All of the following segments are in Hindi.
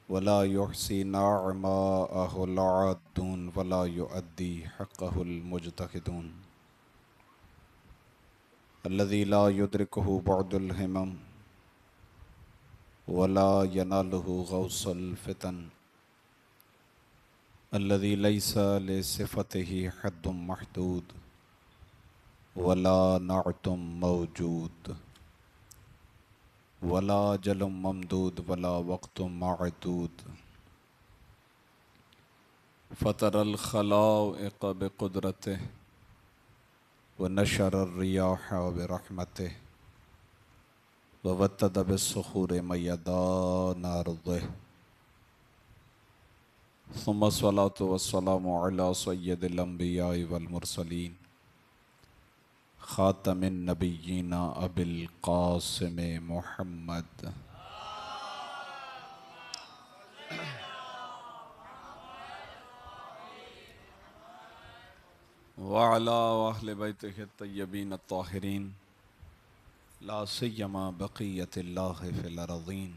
वला युहसी नाअमाअहुल आद्दून वला युअद्दी हक़्क़हुल मुज्तहिदून अल्लज़ी ला युद्रिकुहु बुअदुल हिमम वला यनालुहु गौसुल फितन अल्लज़ी लैसा लिसिफ़तिही हद्दुम महदूद वला नअतुम मौजूद वला जलुम ममदूद वला वक़्तुम मअदूद फ़तरल खलाइक़ बिक़ुदरतिह व नशरर रियाह बिरहमतिह व वत्तद बिस्सुखूर मयदाना अर्दिह सुम्मा स्वलातु वस्सलामु अला सय्यदिल अंबियाइ वल मुरसलीन खातमिन नबिय्यीना अबिल कासिम मुहम्मद व अला अहले बैतिहि अत्तय्यबीन अत्ताहिरीन ला सिय्यमा बक़ियतिल्लाहि फिल अर्ज़ीन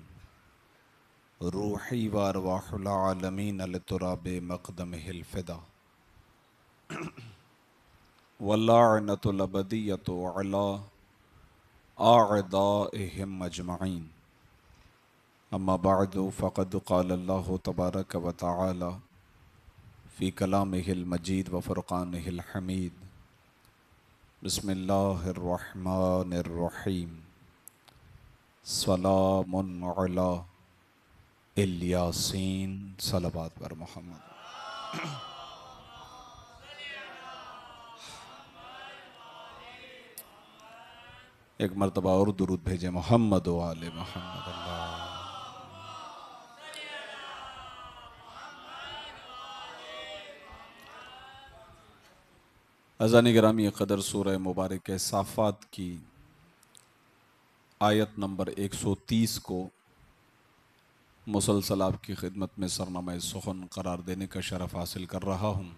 रूही व अरवाहुल आलमीन लितुराबि मक़दमिहिल फ़िदा वल्लअनतुल अबदिय्यतु अला आअदाइहिम अजमईन अम्मा बअदु फ़क़द क़ाल अल्लाहु तबारक व तआला फ़ी कलामिहिल मजीद व फ़ुरक़ानिहिल हमीद बिस्मिल्लाहिर रहमानिर रहीम सलामुन अला इल-यासीन सलावत बर मोहम्मद। एक मरतबा और दुरूद भेजे मोहम्मद व आले मोहम्मद। अज़ान गिरामी क़दर सूरह मुबारक साफ़ात की आयत नंबर 130 को मुसलसल आपकी खिदमत में सरनामा सुखन करार देने का शरफ़ हासिल कर रहा हूँ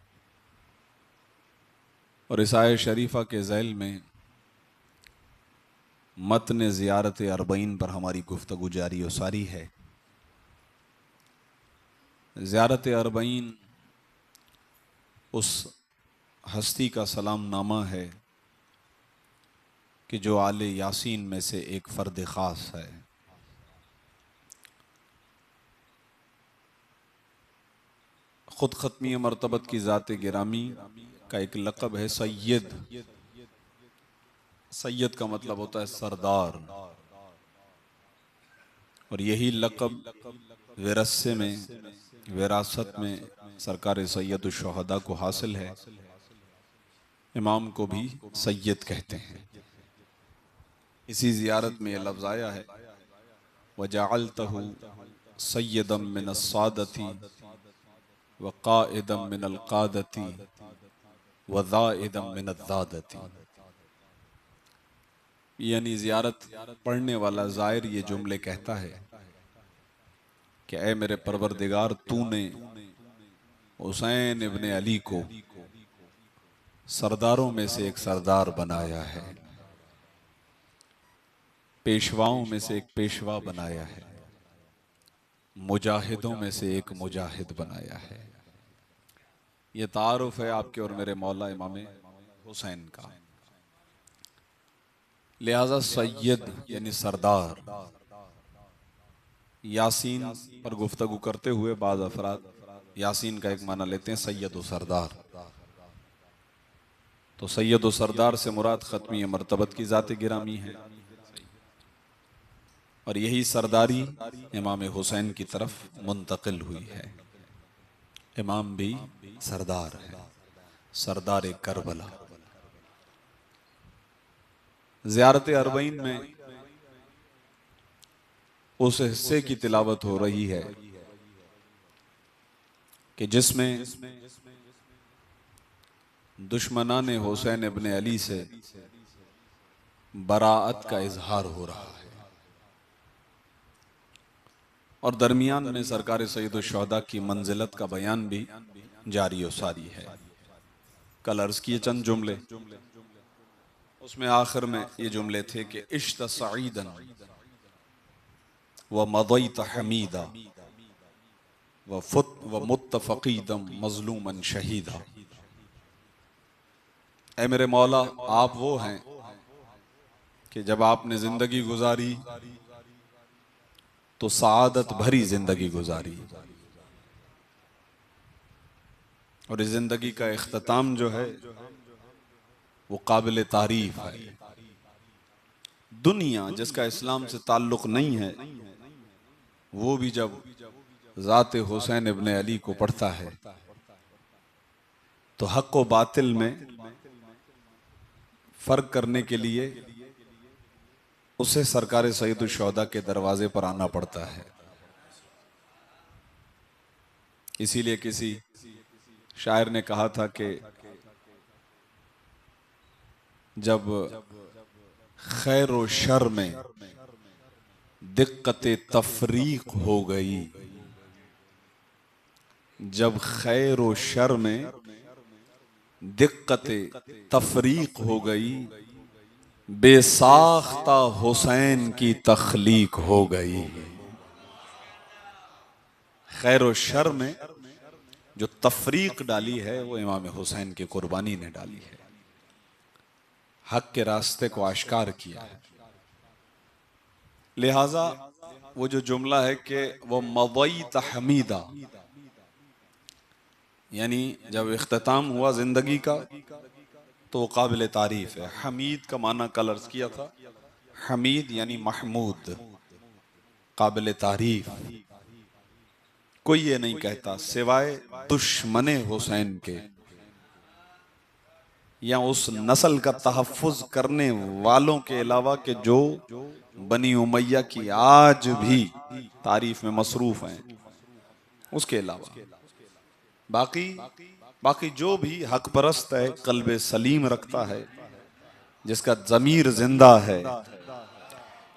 और इस आयत शरीफा के ज़ैल में मतन ज़ियारत अरबईन पर हमारी गुफ्तगू जारी व सारी है। ज़ियारत अरबईन उस हस्ती का सलाम नामा है कि जो आले यासीन में से एक फ़र्द ख़ास है। ख़ुद ख़त्मी मरतबत की ज़ात गिरामी का एक लक़ब है सैयद। सैयद का मतलब होता है सरदार, और यही लक़ब विरासत में सरकार सैयद शुहदा को हासिल है। इमाम को भी सैयद कहते हैं। इसी ज़ियारत में यह लफ्ज़ आया है वजअलतहु सय्यदम मिनस्सादती व क़ाइदम मिनल क़ादती व ज़ाइदम मिनज़्ज़ादती। यानी ज़ियारत पढ़ने वाला ज़ायर ये जुमले कहता है कि ऐ मेरे परवरदिगार, तूने हुसैन इब्न अली को सरदारों में से एक सरदार बनाया है, पेशवाओं में से एक पेशवा बनाया है, मुजाहिदों में से एक मुजाहिद बनाया है। ये तारुफ है आपके और मेरे मौला इमाम हुसैन का। लिहाजा सैयद यानी सरदार। यासीन पर गुफ्तगू करते हुए बाज़ अफराद यासीन का एक माना लेते हैं सैयद व सरदार। तो सैयद व सरदार से मुराद ख़त्मी मरतबत की ज़ात गिरामी है, और यही सरदारी इमाम हुसैन की तरफ मुंतकिल हुई है। इमाम भी सरदार है, सरदार करबला। ज़ियारत अरबईन में उस हिस्से की तिलावत हो रही है कि जिसमें दुश्मनान हुसैन इब्न अली से बराअत का इजहार हो रहा है, और दरमियान में सरकार सैयद शुहदा की मंजिलत का बयान भी जारी व सारी है। कल अर्ज किए चंद जुमले, उसमें आखिर में ये जुमले थे कि इश्त सईदन व मदईत हमीदा व मुत्तफ़क़ीदम मज़लूमन शहीदा। ऐ मेरे मौला, आप वो हैं कि जब आपने जिंदगी गुजारी तो सआदत भरी जिंदगी गुजारी, और इस जिंदगी का इख्तिताम जो है वो काबिल तारीफ है। दुनिया जिसका इस्लाम से ताल्लुक नहीं है, वो भी जब ज़ात हुसैन इब्ने अली को पढ़ता है तो हक व बातिल में फर्क करने के लिए उसे सरकार सैयदुल शुहदा के दरवाजे पर आना पड़ता है। इसीलिए किसी शायर ने कहा था कि जब खैर व शर में दिक्कत तफरीक हो गई, जब खैर व शर में दिक्कत तफरीक हो गई, बेसाख्ता हुसैन की तख्लीक हो गई। खैर व शर में जो तफरीक डाली है वो इमाम हुसैन की कुर्बानी ने डाली है, हक के रास्ते को आश्कार किया है। लिहाजा वो जो जुमला है कि वो मवई तहमीदा, यानी जब इख्तिताम हुआ जिंदगी का तो वो काबिल तारीफ है। हमीद का माना कल अर्ज किया था, हमीद यानी महमूद, काबिल तारीफ। कोई ये नहीं कहता सिवाय दुश्मने हुसैन के या उस नस्ल का तहफ़्फ़ुज़ करने वालों के अलावा कि जो बनी उमैया की आज भी तारीफ में मसरूफ हैं, उसके अलावा बाकी बाकी जो भी हक परस्त है, कल्बे सलीम रखता है, जिसका ज़मीर जिंदा है,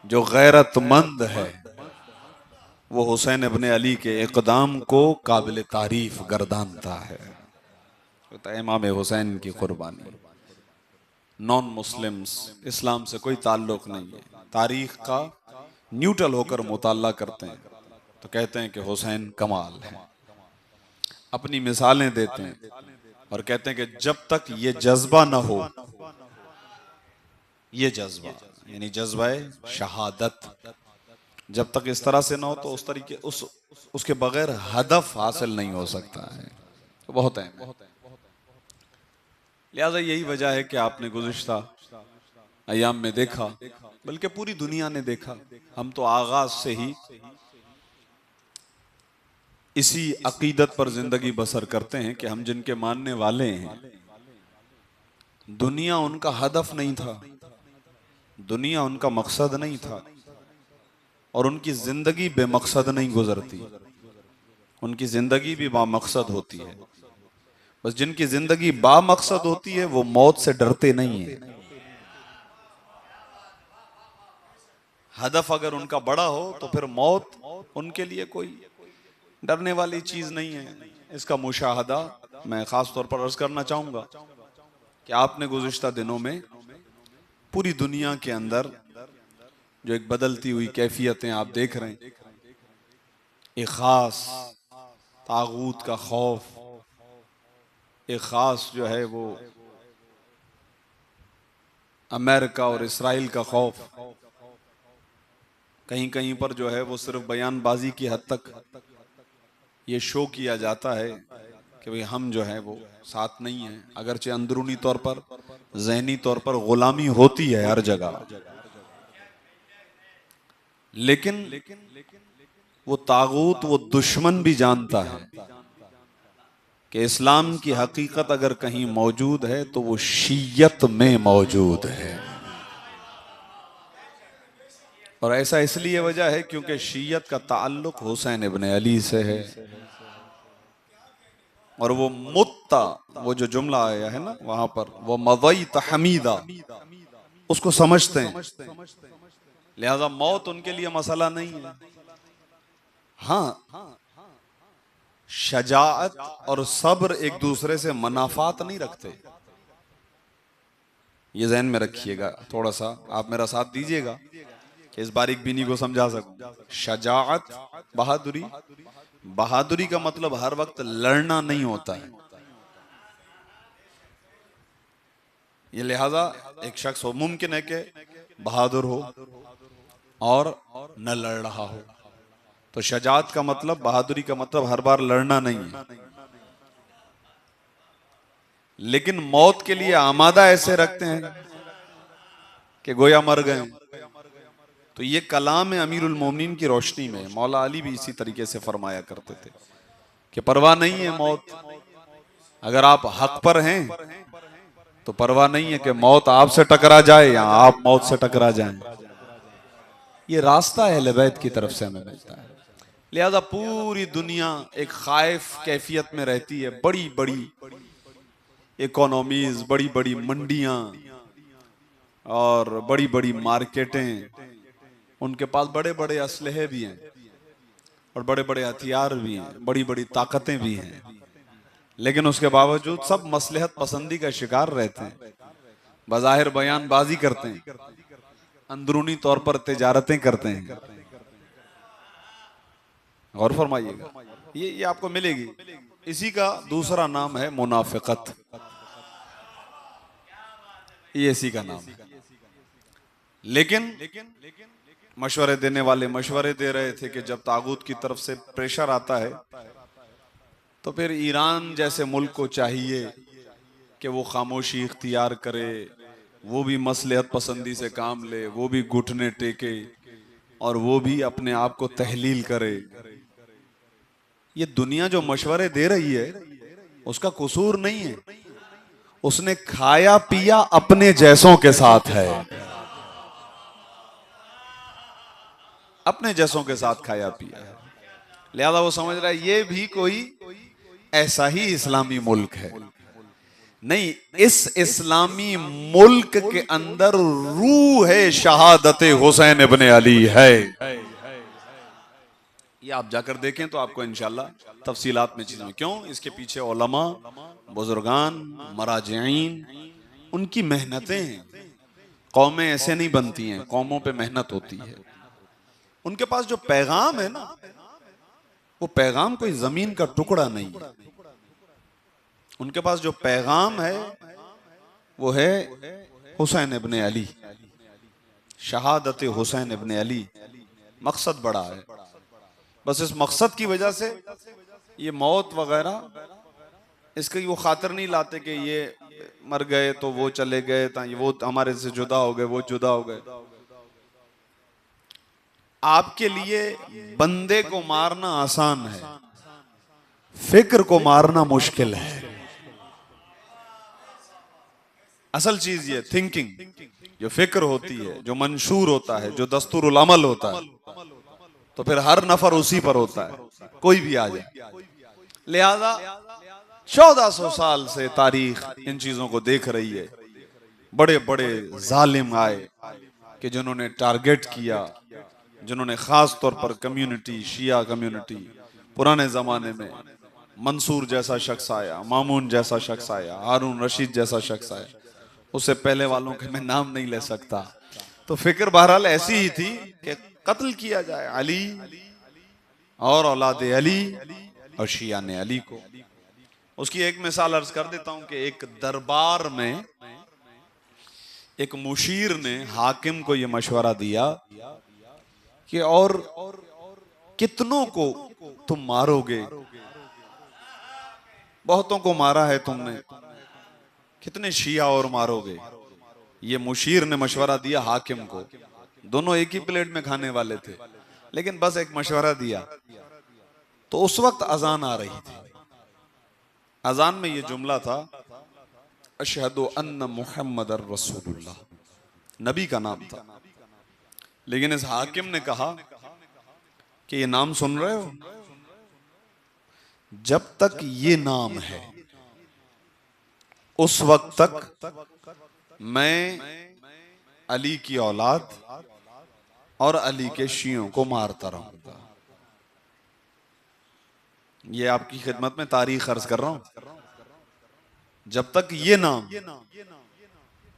जो गैरतमंद है, वो हुसैन इब्ने अली के इक़दाम को काबिल तारीफ गर्दानता है। इमाम हुसैन की कुर्बानी। नॉन मुस्लिम्स इस्लाम से कोई ताल्लुक नहीं है, तारीख का न्यूट्रल होकर मुताला करते हैं तो कहते हैं कि हुसैन कमाल है, अपनी मिसालें देते हैं और कहते हैं कि जब तक ये जज्बा ना हो, ये जज्बा यानी जज्बा शहादत जब तक इस तरह से ना हो तो उस तरीके उसके बगैर हदफ हासिल नहीं हो सकता है। तो बहुत है, लिहाजा यही वजह है कि आपने गुज़िश्ता अयाम में देखा, बल्कि पूरी दुनिया ने देखा, हम तो आगाज से ही इसी अकीदत पर जिंदगी बसर करते हैं कि हम जिनके मानने वाले हैं, दुनिया उनका हदफ नहीं था, दुनिया उनका मकसद नहीं था, और उनकी जिंदगी बेमकसद नहीं गुजरती, उनकी जिंदगी भी बामकसद होती है। बस जिनकी जिंदगी बामकसद होती है वो मौत से डरते नहीं है। हदफ अगर उनका बड़ा हो तो फिर मौत उनके लिए कोई डरने वाली चीज नहीं है। इसका मुशाहदा मैं खास तौर पर अर्ज करना चाहूंगा कि आपने गुज़िश्ता दिनों में पूरी दुनिया के अंदर जो एक बदलती हुई कैफियतें आप देख रहे हैं, एक खास तागूत का खौफ, एक खास जो है वो अमेरिका और इसराइल का खौफ, कहीं कहीं पर जो है वो सिर्फ बयानबाजी की हद तक ये शो किया जाता है कि भाई हम जो है वो साथ नहीं हैं, अगरचे अंदरूनी तौर पर ज़हनी तौर पर गुलामी होती है हर जगह, लेकिन वो तागूत, वो दुश्मन भी जानता है कि इस्लाम की हकीकत अगर कहीं मौजूद है तो वो शीयत में मौजूद है। और ऐसा इसलिए वजह है क्योंकि शीयत का ताल्लुक हुसैन इब्ने अली से है, और वो मुत्ता, वो जो जुमला आया है ना वहां पर, वो मवई तहमीदा, उसको समझते हैं। लिहाजा मौत उनके लिए मसला नहीं है। हाँ, शजाअत और सब्र एक दूसरे से मनाफात नहीं रखते, ये ज़हन में रखिएगा, थोड़ा सा आप मेरा साथ दीजिएगा। कि इस बारीक बीनी को समझा सकूं। शजाअत बहादुरी, बहादुरी का मतलब हर वक्त लड़ना नहीं होता है। ये लिहाजा एक शख्स हो मुमकिन है कि बहादुर हो और न लड़ रहा हो। तो शजाअत का मतलब, बहादुरी का मतलब हर बार लड़ना नहीं है, लेकिन मौत के लिए आमादा ऐसे रखते हैं कि गोया मर गए। तो ये कलाम अमीरुल मोमिनीन की रोशनी में मौला अली भी इसी तरीके से फरमाया करते थे कि परवाह नहीं है मौत, अगर आप हक पर हैं तो परवाह नहीं है कि मौत आपसे टकरा जाए या आप मौत से टकरा जाएं। ये रास्ता अहले बैत की तरफ से हमें मिलता है। लिहाजा पूरी दुनिया एक खाइफ कैफियत में रहती है। बड़ी बड़ी इकोनॉमीज, बड़ी बड़ी मंडियां और बड़ी बड़ी मार्केटें, उनके पास बड़े बड़े असलहे भी हैं और बड़े बड़े हथियार भी हैं, बड़ी बड़ी ताकतें भी हैं, लेकिन उसके बावजूद सब मसलहत पसंदी का शिकार रहते हैं। बज़ाहिर बयानबाजी करते हैं, अंदरूनी तौर पर तिजारतें करते हैं। गौर फरमाइएगा, ये आपको मिलेगी। इसी का दूसरा नाम है मुनाफिकत, ये इसी का नाम है। लेकिन मशवरे देने वाले मशवरे दे रहे थे कि जब तागूत की तरफ से प्रेशर आता है तो फिर ईरान जैसे मुल्क को चाहिए कि वो खामोशी इख्तियार करे, वो भी मसलहत पसंदी से काम ले, वो भी घुटने टेके और वो भी अपने आप को तहलील करे। ये दुनिया जो मशवरे दे रही है उसका कसूर नहीं है, उसने खाया पिया अपने जैसों के साथ है, अपने जैसों के साथ खाया पिया है। लिहाजा वो समझ रहा है ये भी कोई ऐसा ही इस्लामी मुल्क है। नहीं, इस इस्लामी मुल्क के अंदर रूह है शहादत हुसैन इब्ने अली है। ये आप जाकर देखें तो आपको इंशाल्लाह तफसीलात में चीजें, क्यों इसके पीछे उलमा, बुजुर्गान, मराजिईन, उनकी मेहनतें हैं। कौमें ऐसे नहीं बनती हैं, कौमों पे मेहनत होती है। उनके पास जो पैगाम है ना, वो पैगाम कोई जमीन का टुकड़ा नहीं है। उनके पास जो पैगाम है वो है हुसैन इब्ने अली, शहादत हुसैन इब्ने अली। मकसद बड़ा है, बस इस मकसद की वजह से ये मौत वगैरह इसकी वो खातिर नहीं लाते कि ये मर गए तो वो चले गए, वो हमारे से जुदा हो गए, वो जुदा हो गए। आपके लिए बंदे को मारना आसान है, फिक्र को मारना मुश्किल है। असल चीज ये थिंकिंग, जो फिक्र होती है, जो मंशूर होता है, जो दस्तूरुल अमल होता है, तो फिर हर नफर उसी पर होता है, कोई भी आ जाए। लिहाजा 1400 साल से तारीख इन चीजों को देख रही है। बड़े बड़े जालिम आए कि जिन्होंने टारगेट किया, जिन्होंने खास तौर पर कम्युनिटी, शिया कम्युनिटी, पुराने जमाने में मंसूर जैसा शख्स आया, मामून जैसा शख्स आया, हारून रशीद जैसा शख्स आया, उससे पहले वालों के मैं नाम नहीं ले सकता। तो फिक्र बहरहाल ऐसी ही थी कि कत्ल किया जाए अली और औलाद अली और शिया ने अली को। उसकी एक मिसाल अर्ज कर देता हूं कि एक दरबार में एक मुशीर ने हाकिम को यह मशवरा दिया कि और कितनों को तुम मारोगे, बहुतों को मारा है तुमने, कितने शिया और मारोगे। ये मुशीर ने मशवरा दिया हाकिम को। दोनों एक ही प्लेट में खाने वाले थे, लेकिन बस एक मशवरा दिया। तो उस वक्त अजान आ रही थी। अजान में ये जुमला था, अशहदु अन्न मुहम्मदर रसूलुल्लाह, नबी का नाम था। लेकिन इस हाकिम ने कहा कि ये नाम सुन रहे हो, जब तक ये नाम है उस वक्त तक मैं अली की औलाद और अली के शियों को मारता रहूंगा। ये आपकी खिदमत में तारीख अर्ज कर रहा हूं। जब तक ये नाम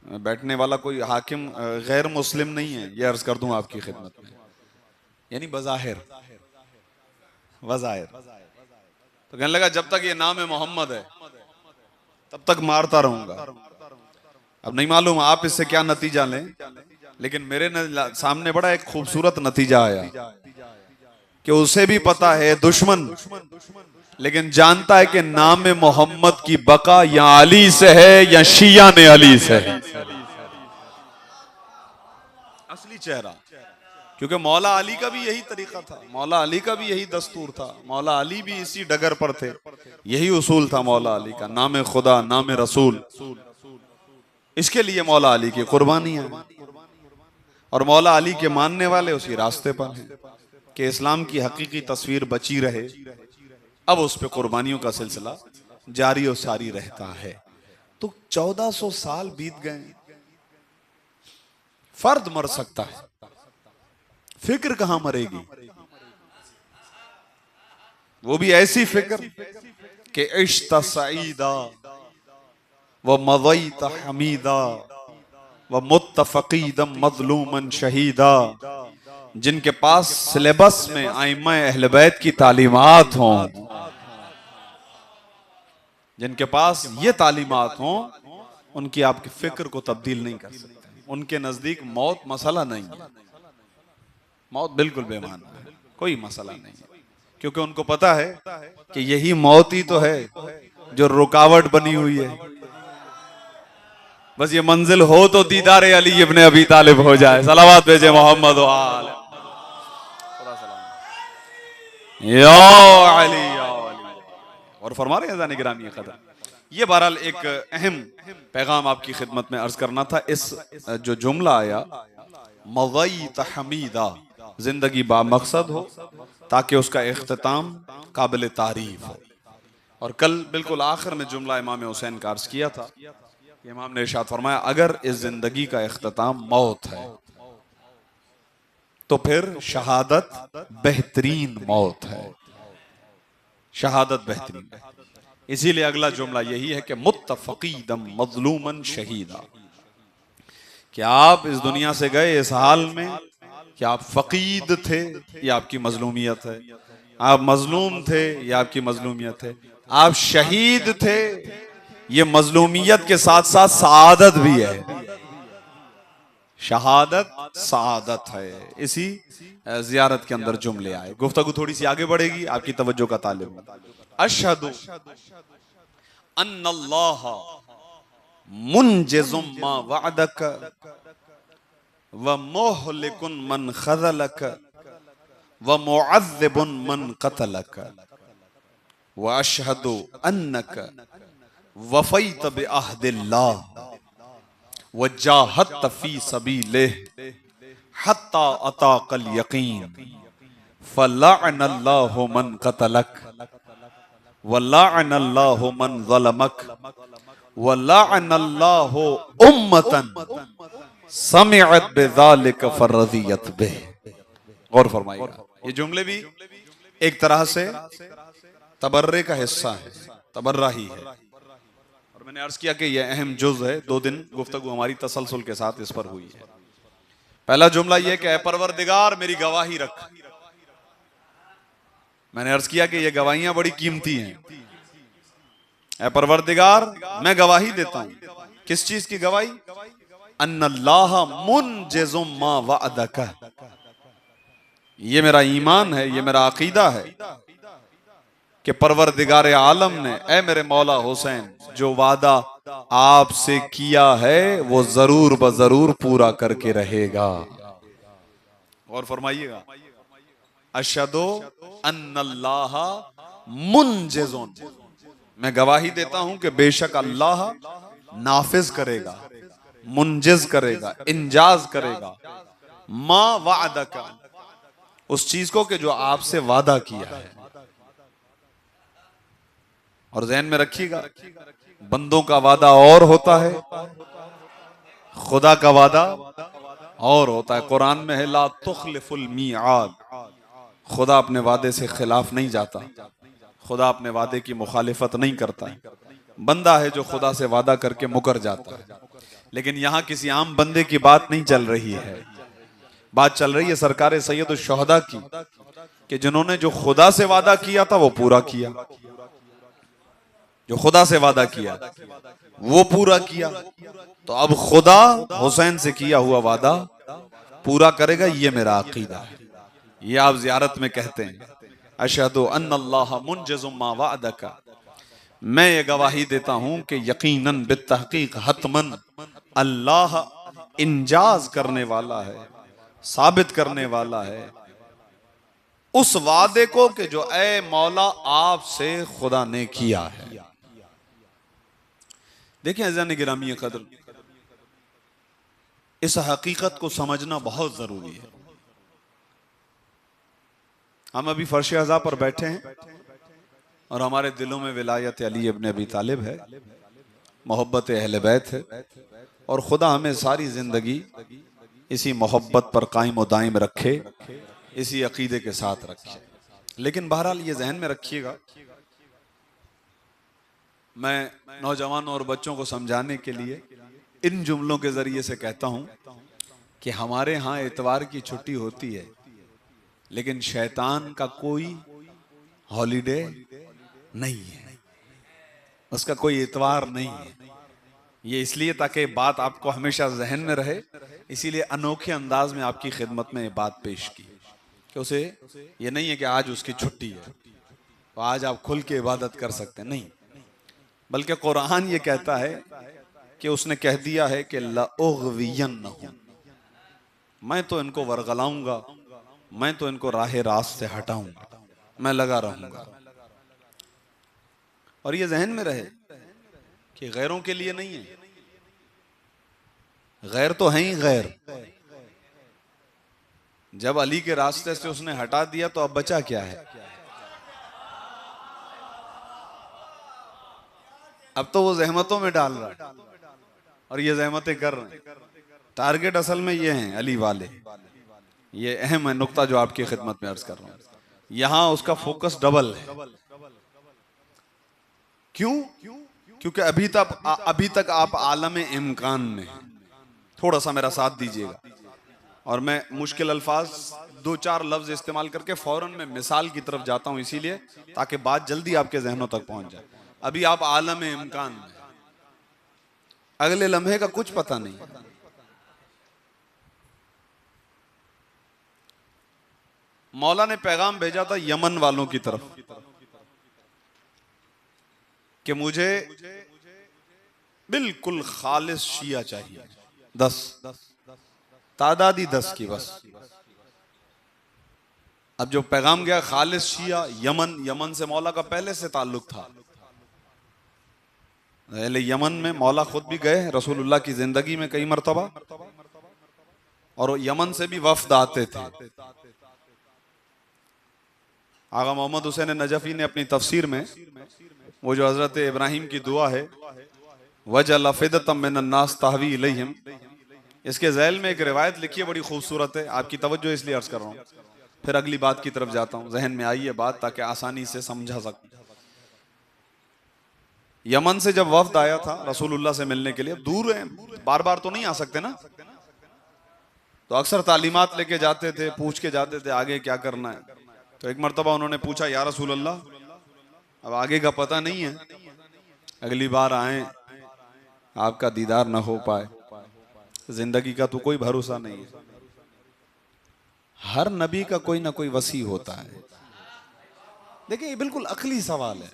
बैठने वाला कोई हाकिम गैर मुस्लिम नहीं है, ये अर्ज कर दूं आपकी खिदमत में, यानी बज़ाहिर वज़ाहिर। तो कहने लगा जब तक ये नाम मोहम्मद है तब तक मारता रहूंगा। अब नहीं मालूम आप इससे क्या नतीजा लें, लेकिन मेरे सामने बड़ा एक खूबसूरत नतीजा आया कि उसे भी पता है दुश्मन, लेकिन जानता है कि नाम मोहम्मद की बका या अली से है या शिया ने अली से है। असली चेहरा, क्योंकि मौला अली का भी यही तरीका था, मौला अली का भी यही दस्तूर था, मौला अली भी इसी डगर पर थे, यही उसूल था मौला अली का, नाम खुदा नाम रसूल। इसके लिए मौला अली की कुर्बानियां हैं और मौला अली के मानने वाले उसी रास्ते पर हैं कि इस्लाम की हकीकी तस्वीर बची रहे। अब उस पे कुर्बानियों का सिलसिला जारी और सारी रहता है। तो 1400 साल बीत गए, फर्द मर सकता है, फिक्र कहां मरेगी? वो भी ऐसी फिक्र कि इश्ता सईदा व मज़ईत हमीदा व मुत्तफ़क़ीदम मज़लूमन शहीदा, जिनके पास सिलेबस में आइम्मा अहले बैत की तालीमात हों, जिनके पास ये तालीमात हों, उनकी आपकी फिक्र को तब्दील नहीं कर सकते। उनके नजदीक मौत मसला नहीं है, मौत बिल्कुल बेमाना है, कोई मसला नहीं है, क्योंकि उनको पता है कि यही मौत ही तो है जो रुकावट बनी हुई है। बस ये मंजिल हो तो दीदारे अली इब्ने अबी तालिब हो जाए। सलावत भेजे मोहम्मद और फरमा रहे हैं जाने गिरामी कदर। ये बहरहाल एक अहम पैगाम आपकी खिदमत में अर्ज करना था। इस जो जुमला आया मज़ईत हमीदा, जिंदगी बामकसद हो ताकि उसका इख्तिताम काबिल तारीफ हो। और कल बिल्कुल आखिर में जुमला इमाम हुसैन का अर्ज किया था, इमाम ने इरशाद फरमाया अगर इस जिंदगी का इख्तिताम मौत है तो फिर शहादत बेहतरीन मौत है, शहादत बेहतरीन है। इसीलिए अगला जुमला यही है कि मुत्तफ़क़ीदम मज़लूमन शहीदा, कि आप इस दुनिया से गए इस हाल में कि आप फकीद थे, ये आपकी मजलूमियत है, आप मजलूम थे, ये आपकी मजलूमियत है, आप शहीद थे, ये मजलूमियत के साथ साथ सआदत भी है, शहादत सआदत है। इसी जियारत के अंदर जुमले आए। गुफ्तगू थोड़ी सी आगे बढ़ेगी, आपकी तवज्जो का तालिब। अशहदु अन्नल्लाह मुनजिजुम मा वअदक व मुहलिकुन मन खज़लक व मुअज़्ज़िबुन मन क़तलक व अशहदु अन्नक वफ़ैत बिअहदिल्लाह व जाहदत फ़ी सबीलिहि हत्ता अताक़ल यक़ीन फ़लअनल्लाहु मन क़तलक व लअनल्लाहु मन ज़लमक व लअनल्लाहु उम्मतन समिअत बिज़ालिक फ़रज़ियत बिहि। गौर फरमाइएगा, ये जुमले भी एक तरह से तबर्रे का हिस्सा है, तबर्रा ही है। और मैंने अर्ज किया कि यह अहम जुज़ है, 2 दिन गुफ्तगू हमारी तसलसल के साथ इस पर हुई है। पहला जुमला यह कि ऐ परवरदिगार मेरी गवाही रख। मैंने अर्ज किया कि ये गवाहियां बड़ी कीमती हैं। ऐ परवरदिगार मैं गवाही देता हूं, किस चीज की गवाही? अन्नल्लाह मुनजिजुम मा वअदक, ये मेरा ईमान है, ये मेरा अकीदा है कि परवरदिगार आलम ने, ऐ मेरे मौला हुसैन, जो वादा आपसे किया है वो जरूर ब जरूर पूरा करके रहेगा। और फरमाइएगा अशहदु अन्नल्लाह मुनजिजुन, मैं गवाही देता हूं कि बेशक अल्लाह नाफिज करेगा, मुनजिज करेगा, इंजाज करेगा, मा वअदक, उस चीज को कि जो आपसे वादा किया है। और ज़हन में रखिएगा बंदों का वादा और होता है, खुदा का वादा और होता है। कुरान में है ला तुखलिफुल मीआद, खुदा अपने वादे से खिलाफ नहीं जाता, खुदा अपने वादे की मुखालिफत नहीं करता। बंदा है जो खुदा से वादा करके मुकर जाता है। लेकिन यहां किसी आम बंदे की बात नहीं चल रही है, बात चल रही है सरकार सैयद शुहदा की, कि जिन्होंने जो खुदा से वादा किया था वो पूरा किया, जो खुदा से वादा किया वो पूरा किया। तो अब खुदा हुसैन से किया हुआ वादा पूरा करेगा, ये मेरा अकीदा है। ये आप जियारत में कहते हैं अशहदु अन्नल्लाह मुंजिज़ुम मा वअदका, मैं ये गवाही देता हूं कि यकीनन बित्तहकीक हतमन अल्लाह इंजाज करने वाला है, साबित करने वाला है उस वादे को कि जो ए मौला आपसे खुदा ने किया है। देखिए अज़ान गिरामी कदर, इस हकीकत को समझना बहुत जरूरी है। हम अभी फर्श अज़ा पर बैठे हैं और हमारे दिलों में विलायत अली इब्न अबी तालिब है, मोहब्बत अहले बैत है, और खुदा हमें सारी जिंदगी इसी मोहब्बत पर कायम और दायम रखे, इसी अकीदे के साथ रखे। लेकिन बहरहाल ये जहन में रखिएगा, मैं नौजवानों और बच्चों को समझाने के लिए इन जुमलों के जरिए से कहता हूं कि हमारे यहाँ इतवार की छुट्टी होती है, लेकिन शैतान का कोई हॉलीडे नहीं है, उसका कोई इतवार नहीं है। ये इसलिए ताकि बात आपको हमेशा जहन में रहे, इसीलिए अनोखे अंदाज में आपकी खिदमत में ये बात पेश की कि उसे ये नहीं है कि आज उसकी छुट्टी है तो आज आप खुल के इबादत कर सकते हैं, नहीं, बल्कि कुरान ये कहता है कि उसने कह दिया है कि लउग़वियन्नहुम, मैं तो इनको वरगलाऊंगा, मैं तो इनको राह रास्त से हटाऊंगा, मैं लगा रहूंगा। और ये जहन में रहे कि गैरों के लिए नहीं है, गैर तो है ही गैर। जब अली के रास्ते से उसने हटा दिया तो अब बचा क्या है? अब तो वो जहमतों में डाल रहा है और ये जहमतें कर रहे हैं। टारगेट असल में ये हैं अली वाले। ये अहम है नुक्ता जो आपकी खिदमत में अर्ज कर रहा हूं। यहां उसका फोकस डबल है। क्यों? क्योंकि अभी तक आप आलम इम्कान में हैं। थोड़ा सा मेरा साथ दीजिएगा और मैं मुश्किल अल्फाज दो चार लफ्ज इस्तेमाल करके फौरन मैं मिसाल की तरफ जाता हूं, इसीलिए ताकि बात जल्दी आपके जहनों तक पहुंच जाए। अभी आप आलम इम्कान में, अगले लम्हे का कुछ पता नहीं। मौला ने पैगाम भेजा था यमन वालों की तरफ कि मुझे बिल्कुल खालिस शिया चाहिए, 10 तादादी 10 की बस। अब जो पैगाम गया खालिस शिया यमन से मौला का पहले से ताल्लुक था। यमन में मौला खुद भी गए रसूलुल्लाह की जिंदगी में कई मरतबा, और यमन से भी वफ्द आते थे। आगा मोहम्मद हुसैन नजफी ने अपनी तफसीर में वो जो हजरत इब्राहिम की दुआ है वजअल अफ़िदतम मिनन्नास तहवी इलैहिम, इसके ज़ैल में एक रिवायत लिखी है, बड़ी खूबसूरत है। आपकी तवज्जो इसलिए अर्ज कर रहा हूँ, फिर अगली बात की तरफ जाता हूँ। जहन में आई है बात ताकि आसानी से समझा सकूं। यमन से जब वफ्द आया था रसूलुल्लाह से मिलने के लिए, दूर है, बार बार तो नहीं आ सकते ना, तो अक्सर तालीमात लेके जाते थे, पूछ के जाते थे आगे क्या करना है। तो एक मरतबा उन्होंने पूछा, या रसूलल्लाह अब आगे का पता नहीं है, अगली बार आए आपका दीदार ना हो पाए, जिंदगी का तो कोई भरोसा नहीं है। हर नबी का कोई ना कोई वसी होता है। देखिए ये बिल्कुल अकली सवाल है,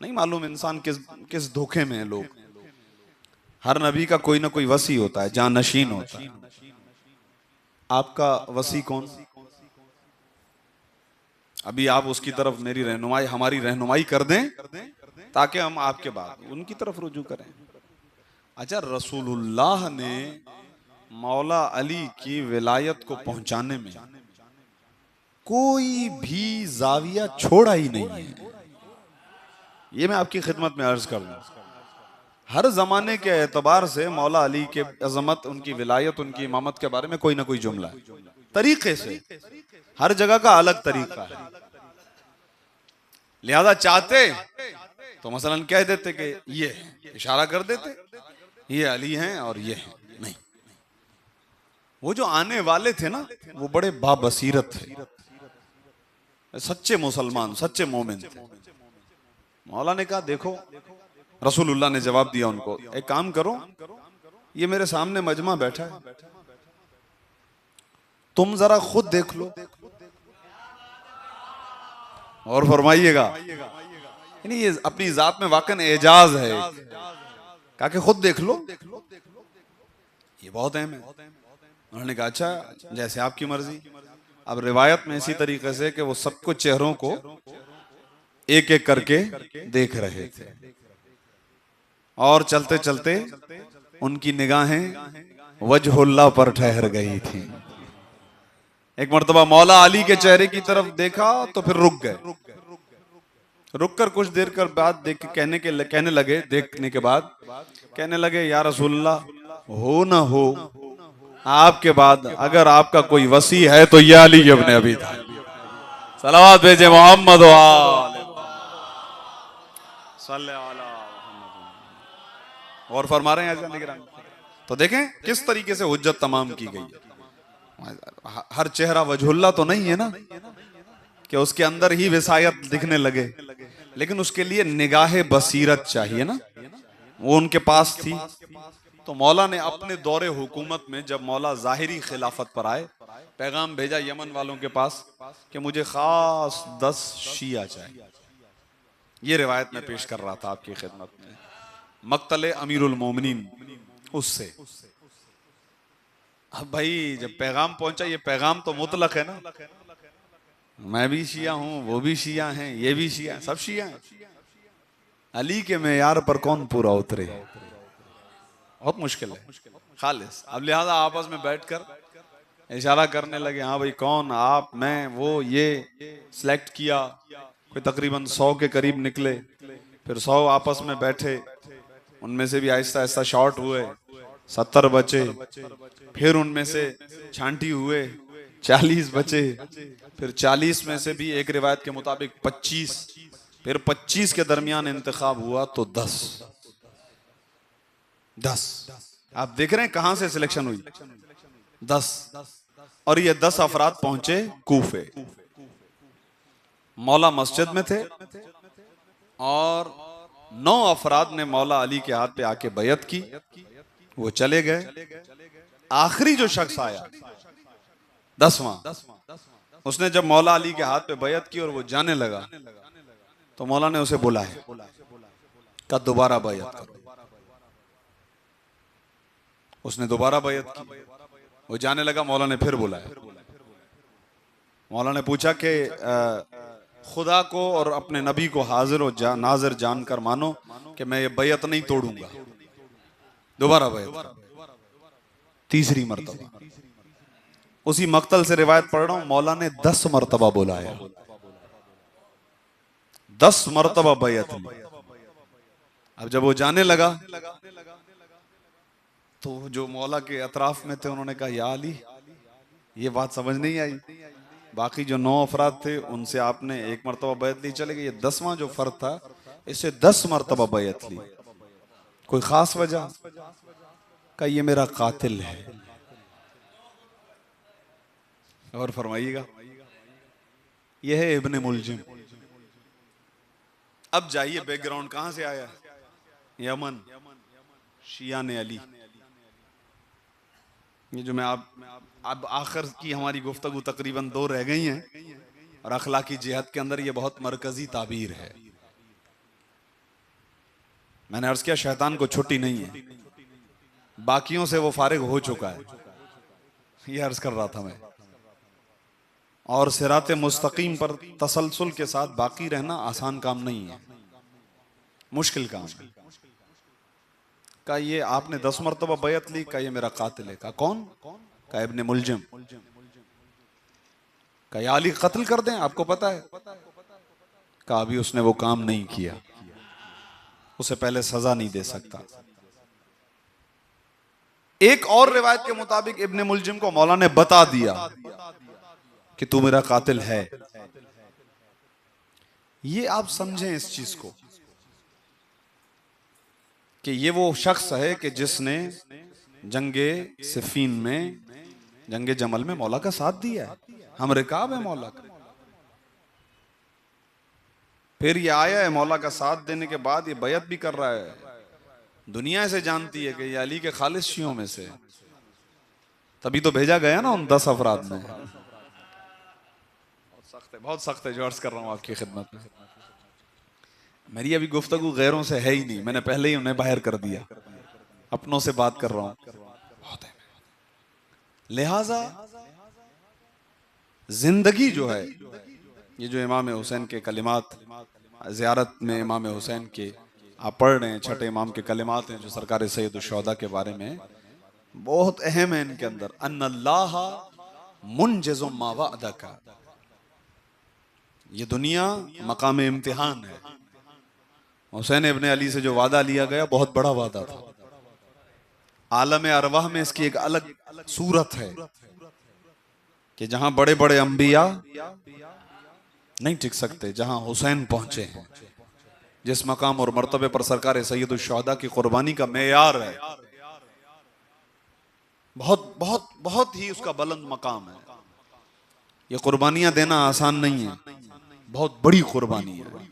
नहीं मालूम इंसान किस धोखे में है लोग। हर नबी का कोई ना कोई वसी होता है, जानशीन होता है। आपका वसी कौन? अभी आप उसकी तरफ मेरी रहनुमाई, हमारी रहनुमाई कर दें ताकि हम आपके बाद उनकी तरफ रुजू करें। अच्छा, रसूलुल्लाह ने मौला अली की विलायत को पहुंचाने में कोई भी जाविया छोड़ा ही नहीं है। ये मैं आपकी खिदमत में अर्ज कर दूं, हर जमाने के एतबार से मौला अली के अजमत, उनकी विलायत, उनकी इमामत के बारे में कोई ना कोई जुमला है, तरीके से। हर जगह का अलग तरीका है। लिहाजा चाहते तो मसलन कह देते कि ये इशारा कर देते, ये अली हैं और ये हैं, नहीं। वो जो आने वाले थे ना, वो बड़े बाबसीरत थे, सच्चे मुसलमान, सच्चे मोमिन थे। मौला ने कहा देखो, रसूलुल्लाह ने जवाब दिया उनको, एक काम करो, ये मेरे सामने मजमा बैठा है, तुम जरा खुद देख लो और फरमाइएगा। यानी ये अपनी जात में वाकई एजाज है। कहा कि खुद देख लो, ये बहुत अहम है। उन्होंने कहा अच्छा, जैसे आपकी मर्जी। अब रिवायत में इसी तरीके से कि वो सबको चेहरों को एक एक करके देख रहे थे और चलते चलते उनकी निगाहें वजहुल्लाह पर ठहर गई थी। एक मर्तबा मौला अली के चेहरे की तरफ देखा तो फिर रुक गए। रुक कर कुछ देर कर बाद देख कहने लगे, देखने के बाद कहने लगे, या रसूलल्लाह, हो ना हो, आपके बाद अगर आपका कोई वसी है तो ये अली इब्न अबी तालिब। सलावत भेजे मोहम्मद और फरमा रहे हैं। तो देखें किस तरीके से हुज्जत तमाम की गई है। हर चेहरा वजहुल्लाह तो नहीं है ना कि उसके अंदर ही विसायत दिखने लगे, लेकिन उसके लिए निगाहे बसीरत चाहिए ना, वो उनके पास थी। तो मौला ने अपने दौरे हुकूमत में जब मौला जाहिरी खिलाफत पर आए, पैगाम भेजा यमन वालों के पास कि मुझे खास 10 शिया चाहिए। ये रिवायत में पेश कर रहा था आपकी खिदमत में, मक्तले अमीरुल मोमिनीन उससे। अब भाई जब पैगाम पहुंचा, ये पैगाम तो मुतलक है ना, मैं भी शिया हूं, वो भी शिया हैं, ये भी शिया हैं, सब शिया हैं। अली के मेयार पर कौन पूरा उतरे, बहुत मुश्किल है खालिस। अब लिहाजा आपस में बैठकर इशारा करने लगे, हाँ भाई कौन, आप, मैं, वो, ये सिलेक्ट किया। कोई तकरीबन 100 के करीब निकले। फिर 100 आपस में बैठे, उनमें से भी आहिस्ता आहिस्ता शॉर्ट हुए, 70 बचे। फिर उनमें से छांटी हुए, 40 बचे। फिर 40 में से भी एक रिवायत के मुताबिक 25। फिर 25 के दरमियान इंतखाब हुआ तो 10। आप देख रहे हैं कहां से सिलेक्शन हुई, 10। और ये 10 अफराद पहुंचे कूफे। मौला मस्जिद में थे और 9 अफराद ने मौला अली के हाथ पे आके बैयत की, वो चले गए। आखिरी जो शख्स आया 10वां, उसने जब मौला अली के हाथ पे बैयत की और वो जाने लगा, तो मौला ने उसे बुलाया, कहा दोबारा बैयत करो। उसने दोबारा बैयत की, वो जाने लगा। मौला ने फिर बुलाया। मौला ने पूछा कि खुदा को और अपने नबी को हाजिर और नाजिर जानकर मानो कि मैं ये बैयत नहीं तोड़ूंगा। दोबारा बैयत, तीसरी मर्तबा। उसी मक्तल से रिवायत पढ़ रहा हूं, मौला ने 10 मर्तबा बुलाया, 10 मर्तबा बैयत ली। अब जब वो जाने लगा तो जो मौला के अतराफ में थे उन्होंने कहा, या अली, ये बात समझ नहीं आई। बाकी जो 9 अफराद थे उनसे आपने 1 मर्तबा बैयत ली, चले गए। ये 10वां जो फर्द था, इसे 10 मर्तबा बैयत ली। कोई खास वजह? का ये मेरा कातिल है। और फरमाइएगा, यह है इब्ने मुलजिम। अब जाइए बैकग्राउंड कहां से आया, यमन, शिया ने अली। ये जो मैं अब आखिर की हमारी गुफ्तगू तकरीबन 2 रह गई हैं, और अखलाकी जिहाद के अंदर ये बहुत मरकजी ताबीर है। मैंने अर्ज किया शैतान को छुट्टी नहीं है, बाकियों से वो फारिग हो चुका है, ये अर्ज कर रहा था मैं। और सिराते मुस्तकीम पर तसलसल के साथ बाकी रहना आसान काम नहीं है, मुश्किल काम है। का ये आपने 10 मरतबा बैयत ली, का ये मेरा कातिल है। का कौन? का इब्ने मुलजिम। का या अली कत्ल कर दें, आपको पता है? का अभी उसने वो काम नहीं किया, उसे पहले सजा नहीं दे सकता। एक और रिवायत के मुताबिक इब्ने मुलजिम को मौला ने बता दिया कि तू मेरा कातिल है। ये आप समझें इस चीज को। कि ये वो शख्स है कि जिसने जंगे सिफीन में, जंगे जमल में मौला का साथ दिया है, हम रिकाब है मौला का। फिर ये आया है मौला का साथ देने के बाद ये बैत भी कर रहा है। दुनिया से जानती है कि ये अली के खालिस शियों में से, तभी तो भेजा गया ना उन 10 अफराद में। बहुत सख्त है जो अर्ज कर रहा हूं आपकी खिदमत में। मेरी अभी गुफ्तगू गैरों से है ही नहीं, मैंने पहले ही उन्हें बाहर कर दिया, अपनों से बात कर रहा हूं। लिहाजा जिंदगी जो है, ये जो इमाम हुसैन के कलिमात ज़ियारत में इमाम हुसैन के आप पढ़ रहे हैं, छठे इमाम के कलिमात हैं जो सरकार सैयद शुहदा के बारे में बहुत अहम है। इनके अंदर अन्नल्लाह मुनजिज़ुम मा वअदका, ये दुनिया मकाम इम्तिहान है। हुसैन इब्ने अली से जो वादा लिया गया बहुत बड़ा वादा था। आलम अरवाह में इसकी एक अलग सूरत है कि जहां बड़े बड़े अंबिया नहीं टिक सकते, जहां हुसैन पहुंचे हैं, जिस मकाम और मर्तबे पर सरकार सैयद शुहदा की कुर्बानी का मेयार है, बहुत बहुत बहुत ही उसका बुलंद मकाम है। ये कुर्बानियां देना आसान नहीं है, बहुत बड़ी कुर्बानी है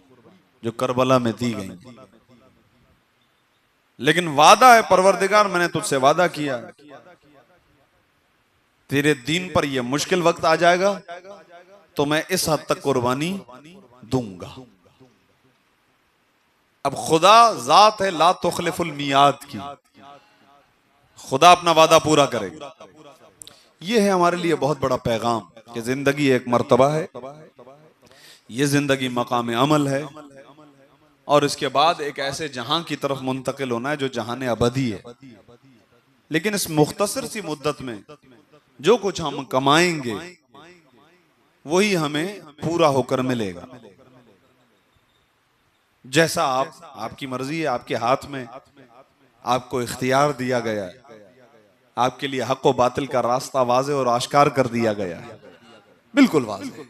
जो करबला में दी गई। लेकिन वादा है, परवरदिगार मैंने तुझसे वादा किया, तेरे दीन पर यह मुश्किल वक्त आ जाएगा तो मैं इस हद तक कुर्बानी दूंगा। अब खुदा जात है ला तुखलिफुल मियाद की, खुदा अपना वादा पूरा करेगा। यह है हमारे लिए बहुत बड़ा पैगाम कि जिंदगी एक मर्तबा है, यह जिंदगी मकाम अमल है, और इसके बाद एक ऐसे जहां की तरफ मुंतकिल होना है जो जहान अबदी है। लेकिन इस मुख्तसर सी मुद्दत में जो कुछ हम कमाएंगे वही हमें पूरा होकर मिलेगा। जैसा आपकी मर्जी है, आपके हाथ में आपको इख्तियार दिया गया है, आपके लिए हक व बातिल का रास्ता वाज़े और आश्कार कर दिया गया है, बिल्कुल वाज़े।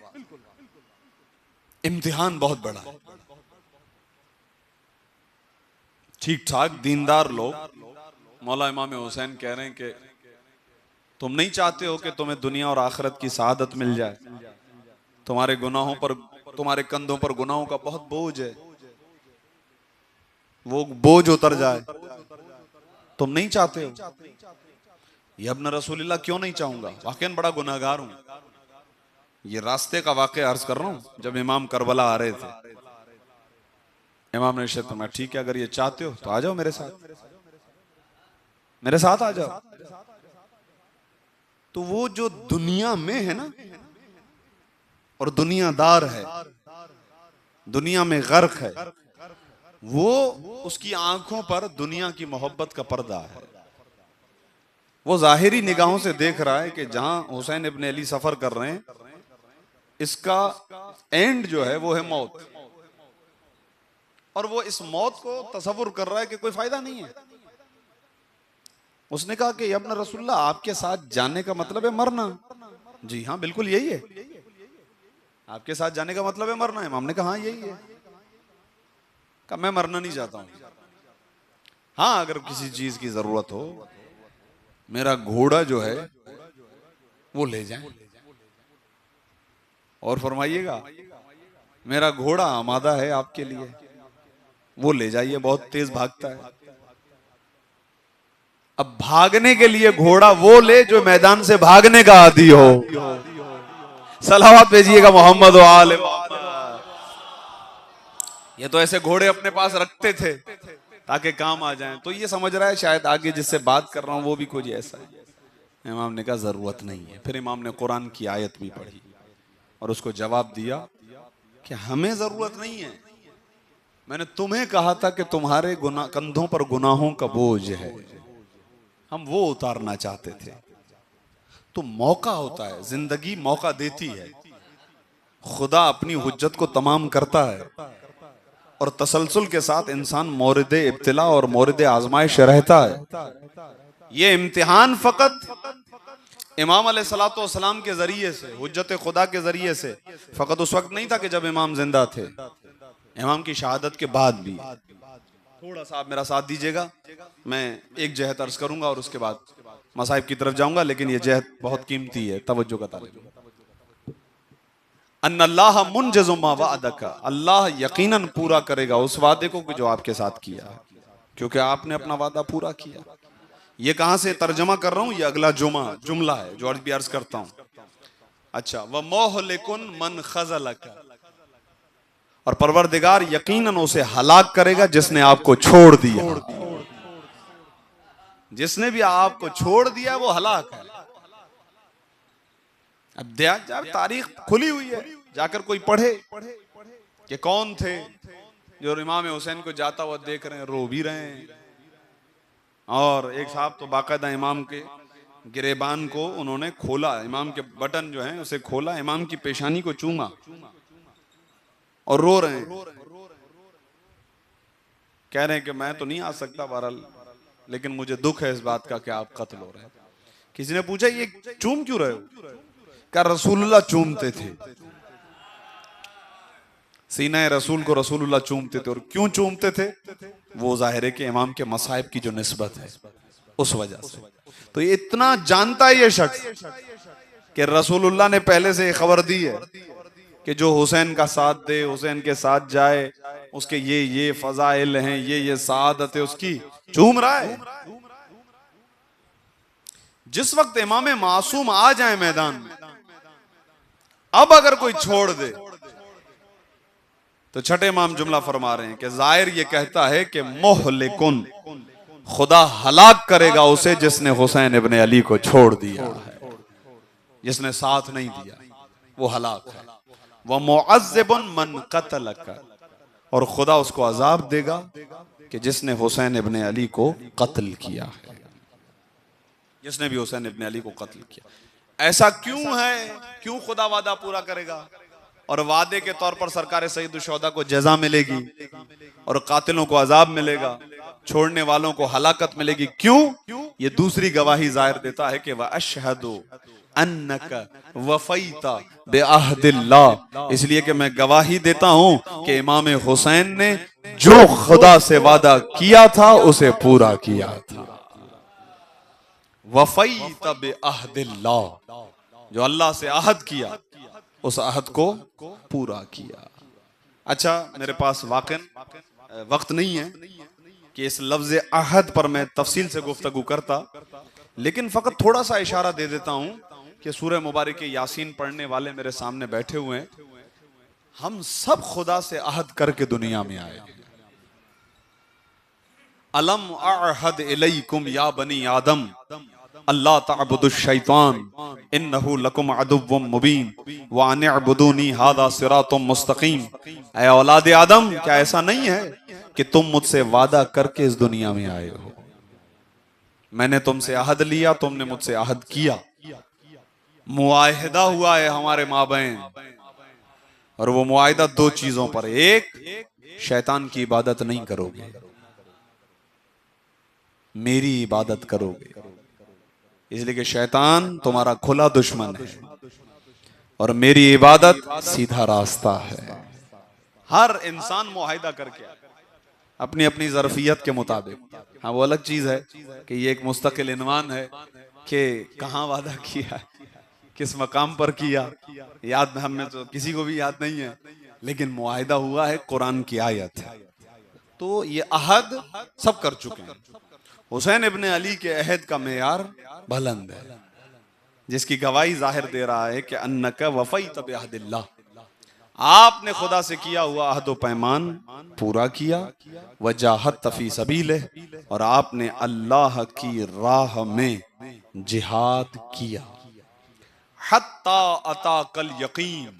इम्तिहान बहुत बड़ा है। ठीक ठाक दीनदार लोग मौला इमाम हुसैन कह रहे हैं कि तुम नहीं चाहते हो कि तुम्हें दुनिया और आखिरत की सआदत मिल जाए, तुम्हारे गुनाहों पर, तुम्हारे कंधों पर गुनाहों का बहुत बोझ है, वो बोझ उतर जाए, तुम नहीं चाहते हो। ये अब्न रसूलिल्लाह क्यों नहीं चाहूंगा, वाकई बड़ा गुनाहगार हूं। ये रास्ते का वाकया अर्ज कर रहा हूं। जब इमाम करबला आ रहे थे, इमाम ने इरशाद फरमाया ठीक है, अगर ये चाहते हो तो आ जाओ मेरे साथ, मेरे साथ आ जाओ। तो वो जो दुनिया में है ना और दुनियादार है, दुनिया में गर्क है, वो उसकी आंखों पर दुनिया की मोहब्बत का पर्दा है। वो जाहिरी निगाहों से देख रहा है कि जहां हुसैन इब्ने अली सफर कर रहे हैं, इसका एंड जो है वो है मौत, और वो इस मौत को तसव्वुर कर रहा है कि कोई फायदा नहीं है। उसने कहा कि अब्न रसूलुल्लाह आपके साथ जाने का मतलब है मरना। जी हाँ, बिल्कुल यही है, आपके साथ जाने का मतलब है मरना है। इमाम ने कहा हाँ यही है। कहा मैं मरना नहीं चाहता हूं, हाँ अगर किसी चीज की जरूरत हो, मेरा घोड़ा जो है वो ले जाए, और फरमाइएगा मेरा घोड़ा आमादा है आपके लिए, वो ले जाइए, बहुत तेज भागता है। अब भागने के लिए घोड़ा वो ले जो मैदान से भागने का आदी हो। सलावत भेजिएगा मोहम्मद व आले मोहम्मद। ये तो ऐसे घोड़े अपने पास रखते थे ताकि काम आ जाएं। तो ये समझ रहा है शायद आगे जिससे बात कर रहा हूं वो भी कुछ ऐसा है। इमाम ने कहा जरूरत नहीं है। फिर इमाम ने कुरान की आयत भी पढ़ी और उसको जवाब दिया कि हमें जरूरत नहीं है, मैंने तुम्हें कहा था कि तुम्हारे कंधों पर गुनाहों का बोझ है, हम वो उतारना चाहते थे। तो मौका होता है, जिंदगी मौका देती है, खुदा अपनी हुज्जत को तमाम करता है और तसलसल के साथ इंसान मोरिद इब्तिला और मोरिद आजमाइश रहता है। ये इम्तिहान फकत इमाम अलैहिस्सलातु वस्सलाम के जरिए से, हुज्जत खुदा के जरिए से फकत उस वक्त नहीं था कि जब इमाम जिंदा थे, इमाम की शहादत के बाद भी थोड़ा सा आप मेरा साथ दीजिएगा, मैं एक जहत अर्ज करूंगा और उसके बाद मसाइब की तरफ जाऊंगा, लेकिन ये जहत बहुत कीमती है, तवज्जो का तालिब। अन्नल्लाह मुनजिज़ु मा वअदका, अल्लाह यकीनन पूरा करेगा उस वादे को जो आपके साथ किया है, क्योंकि आपने अपना वादा पूरा किया। ये कहां से तर्जमा कर रहा हूं, ये अगला जुमला है जो अर्ज भी अर्ज करता हूं। अच्छा, व मोहलिकुन मन खज़लका, और परवरदिगार यकीनन उसे हलाक करेगा जिसने आपको छोड़ दिया। जिसने भी आपको छोड़ दिया वो हलाक है। अब तारीख खुली हुई है, जाकर कोई पढ़े कि कौन थे जो इमाम हुसैन को जाता हुआ देख रहे हैं, रो भी रहे हैं। और एक साहब तो बाकायदा इमाम के गिरेबान को उन्होंने खोला, इमाम के बटन जो है उसे खोला, इमाम की पेशानी को चूमा और रो रहे हैं, कह रहे हैं कि मैं तो नहीं आ सकता बहरहाल, लेकिन मुझे दुख है इस बात का कि आप कत्ल हो रहे हैं। किसी ने पूछा ये चूम क्यों रहे हो? क्या रसूलुल्लाह चूमते थे, सीना रसूल को रसूलुल्लाह चूमते थे। और क्यों चूमते थे? वो जाहिर है कि इमाम के मसाइब की जो निस्बत है उस वजह से। तो ये इतना जानता है ये शख्स कि रसूलुल्लाह ने पहले से खबर दी है कि जो हुसैन का साथ दे, हुसैन के साथ जाए, उसके ये फजाइल हैं, ये सादत है उसकी, चूम रहा है। जिस वक्त इमाम मासूम आ जाए मैदान में, अब अगर कोई छोड़ दे तो छठे इमाम जुमला फरमा रहे हैं कि जाहिर ये कहता है कि मोहलिकुन, खुदा हलाक करेगा उसे जिसने हुसैन इब्ने अली को छोड़ दिया है, जिसने साथ नहीं दिया वो हलाक है। वह मुअज़्ज़िबुन मन क़तलका, और खुदा उसको अजाब देगा कि जिसने हुसैन इब्ने अली को कत्ल किया है, जिसने भी हुसैन इब्ने अली को कत्ल किया। ऐसा क्यों है? क्यों खुदा वादा पूरा करेगा और वादे के तौर पर सरकार सईदुल शुहदा को जज़ा मिलेगी और कातिलों को अजाब मिलेगा, छोड़ने वालों को हलाकत मिलेगी? क्यों? ये दूसरी गवाही जाहिर देता है कि वह अशहदु अन्नका वफ़ैता बिअहदिल्लाह, इसलिए कि मैं गवाही देता हूं कि इमाम हुसैन ने जो खुदा से वादा किया था उसे पूरा किया था। वफ़ैता बिअहदिल्लाह, जो अल्लाह से आहद किया उस आहद को पूरा किया। अच्छा, मेरे पास वाकई वक्त नहीं है कि इस लफ्ज आहद पर मैं तफसील से गुफ्तगू करता, लेकिन फकत थोड़ा सा इशारा दे देता हूं कि सूरह मुबारक यासीन पढ़ने वाले मेरे सामने बैठे हुए हैं। हम सब खुदा से आहद करके दुनिया में आए। अलम अअहद इलैकुम या बनी आदम अल्लाह तअबुदुश शैतान इन्नहु लकुम अदुव्वुम मुबीन व अन अअबुदूनी हादा सिरातुम मुस्तकीम। ऐ औलाद आदम, क्या ऐसा नहीं है कि तुम मुझसे वादा करके इस दुनिया में आए हो? मैंने तुमसे आहद लिया, तुमने मुझसे आहद किया, मुआहिदा हुआ है हमारे माबैन, और वो मुआहिदा दो चीजों पर। एक, शैतान की इबादत नहीं करोगे, मेरी इबादत करोगे, इसलिए कि शैतान तुम्हारा खुला दुश्मन है और मेरी इबादत सीधा रास्ता है। हर इंसान मुआहिदा करके अपनी अपनी ज़रफ़ियत के मुताबिक। हाँ, वो अलग चीज है कि ये एक मुस्तकिल इन्वान है कि कहाँ वादा किया, किस मकाम पर किया, याद हमें तो किसी को भी याद नहीं है, लेकिन मुआहिदा हुआ है, कुरान की आयत है। तो ये अहद सब कर चुके हैं। हुसैन इब्ने अली के अहद का मेयार बुलंद है, जिसकी गवाही जाहिर दे रहा है कि अन्नका वफ़ैत बिअहदिल्लाह, आपने खुदा से किया हुआ अहद व पैमान पूरा किया, वजाहत फी सबीलिह, और आपने अल्लाह की राह में जिहाद किया, हत्ता अताकल यकीन।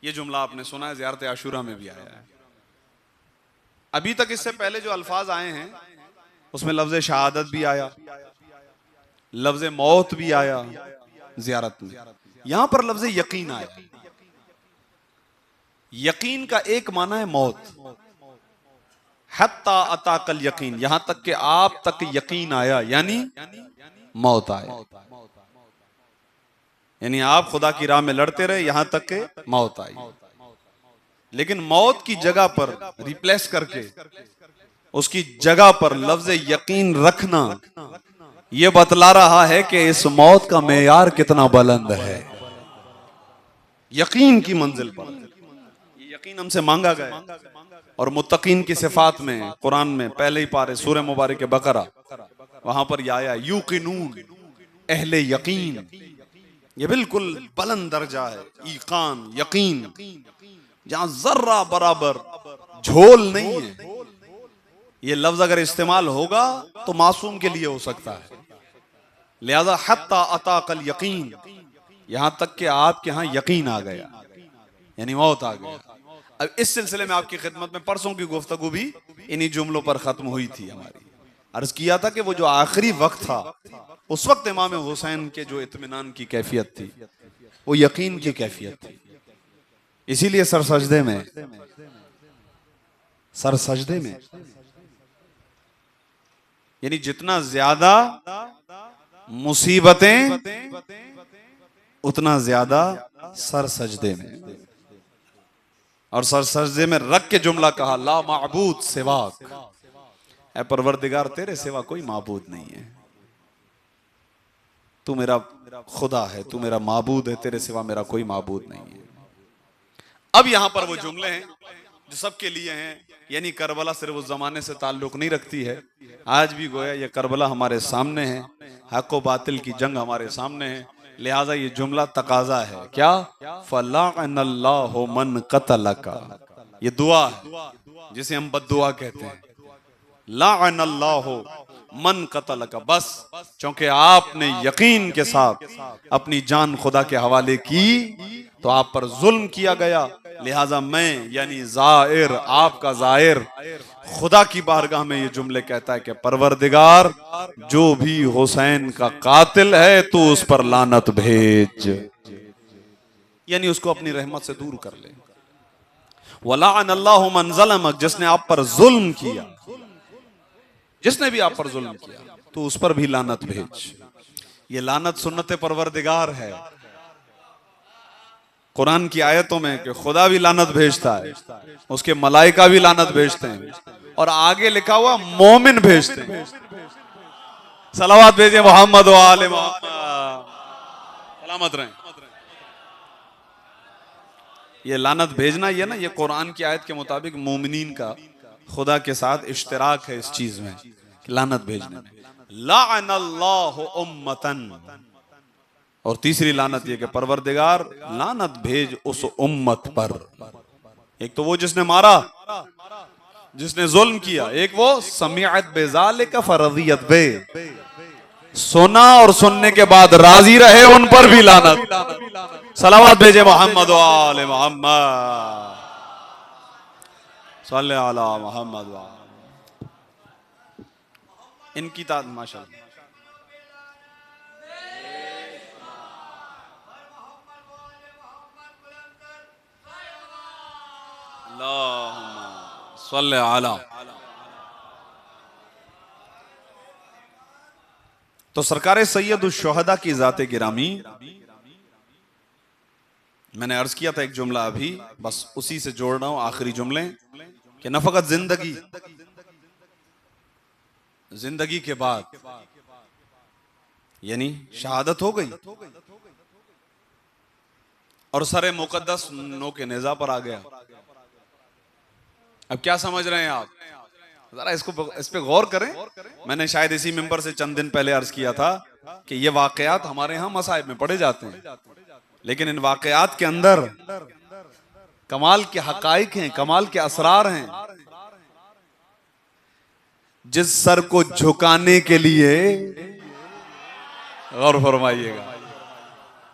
ये जुमला आपने सुना है, ज़ियारत आशूरा में भी आया है। अभी तक इससे पहले जो अल्फाज आए हैं उसमें लफ्ज शहादत भी आया, लफ्ज मौत भी आया ज़ियारत में, यहां पर लफ्ज यकीन आया। यकीन का एक माना है मौत, हत्ता अताकल यकीन, यहां तक कि आप तक यकीन आया, यानी मौत आया, यानी आप खुदा की राह में लड़ते रहे यहां तक के मौत आई। लेकिन मौत की जगह पर रिप्लेस करके उसकी जगह पर लफ्ज यकीन रखना यह बतला रहा है कि इस मौत का मेयार कितना बुलंद है। यकीन की मंजिल पर ये यकीन हमसे मांगा गया। और मुत्तकीन की सिफात में कुरान में पहले ही पारे सूरह मुबारक बकरा, वहां पर यह आया यूकिनून, अहले यकीन। ये बिल्कुल बुलंद दर्जा है, ईकान, यकीन, जहां जर्रा बराबर झोल नहीं है। ये लफ्ज अगर इस्तेमाल होगा तो मासूम के लिए हो सकता है। लिहाजा हत्ता अताकल यकीन, यहां तक कि आपके यहां यकीन आ गया, यानी मौत आ गया। अब इस सिलसिले में आपकी खिदमत में परसों की गुफ्तगू भी इन्हीं जुमलों पर खत्म हुई थी हमारी। अर्ज किया था कि वो जो आखिरी वक्त था, उस वक्त इमाम हुसैन के जो इत्मीनान की कैफियत थी वो यकीन की कैफियत थी। इसीलिए सर सजदे में यानी जितना ज्यादा मुसीबतें उतना ज्यादा सर सजदे में, और सर सजदे में रख के जुमला कहा ला माबूद सिवाक, ऐ परवरदिगार तेरे सिवा कोई माबूद नहीं है, तू मेरा खुदा है, तू मेरा माबूद है, तेरे सिवा मेरा कोई माबूद नहीं है। अब यहां पर वो जुमले हैं जो सबके लिए हैं, यानी करबला सिर्फ उस जमाने से ताल्लुक नहीं रखती है, आज भी गोया ये करबला हमारे सामने है, हक व बातिल की जंग हमारे सामने है। लिहाजा ये जुमला तकाजा है क्या, फलाअनल्लाहु मन कतलका, ये दुआ है जिसे हम बद्दुआ कहते हैं। लाअनल्लाहु मन कतलका, बस क्योंकि आपने यकीन के साथ अपनी जान खुदा के हवाले की तो आप पर जुल्म किया गया। लिहाजा मैं यानी जाहिर, आपका जाहिर खुदा की बारगाह में ये जुमले कहता है कि परवरदिगार जो भी हुसैन का कातिल है तू उस पर लानत भेज, यानी उसको अपनी रहमत से दूर कर ले। वलाअनल्लाहु मन ज़लमक, जिसने आप पर जुल्म किया, जिसने भी आप पर जुल्म किया तो उस पर भी लानत भेज। ये लानत सुन्नत परवरदिगार है कुरान की आयतों में कि खुदा भी लानत भेजता है, उसके मलाइका भी लानत भेजते हैं, और आगे लिखा हुआ मोमिन भेजते हैं। सलावत भेजे मोहम्मद व आले मोहम्मद, सलामत रहें। ये लानत भेजना ये ना, ये कुरान की आयत के मुताबिक मोमिनीन का खुदा के साथ इश्तिराक है इस चीज में, लानत भेजने में। लाअनल्लाहु उम्मतन, और तीसरी लानत ये कि परवरदिगार लानत भेज उस उम्मत पर, एक तो वो जिसने मारा, जिसने जुल्म किया, एक वो समीअत बेज़ालिका फरज़ियत बे, सुना और सुनने के बाद राजी रहे, उन पर भी लानत। सलावत भेजे मोहम्मद व आले मोहम्मद, सल्ले अला मोहम्मद व इनकी ताद माशाअल्लाह। सल्ले अला। तो सरकार सैयदुश शुहदा की जाते गिरामी, मैंने अर्ज किया था एक जुमला अभी, बस उसी से जोड़ रहा हूं आखिरी जुमले कि न फकत जिंदगी के बाद यानी शहादत हो गई और सरे मुकद्दस नो के नेजा पर आ गया। अब क्या समझ रहे हैं आप, जरा इस पे गौर करें। मैंने शायद इसी मिंबर से चंद दिन पहले अर्ज किया था कि ये वाकयात हमारे यहाँ मसाइब में पढ़े जाते हैं, लेकिन इन वाकयात के अंदर कमाल के हकाइक हैं, कमाल के असरार हैं। जिस सर को झुकाने के लिए, गौर फरमाइएगा,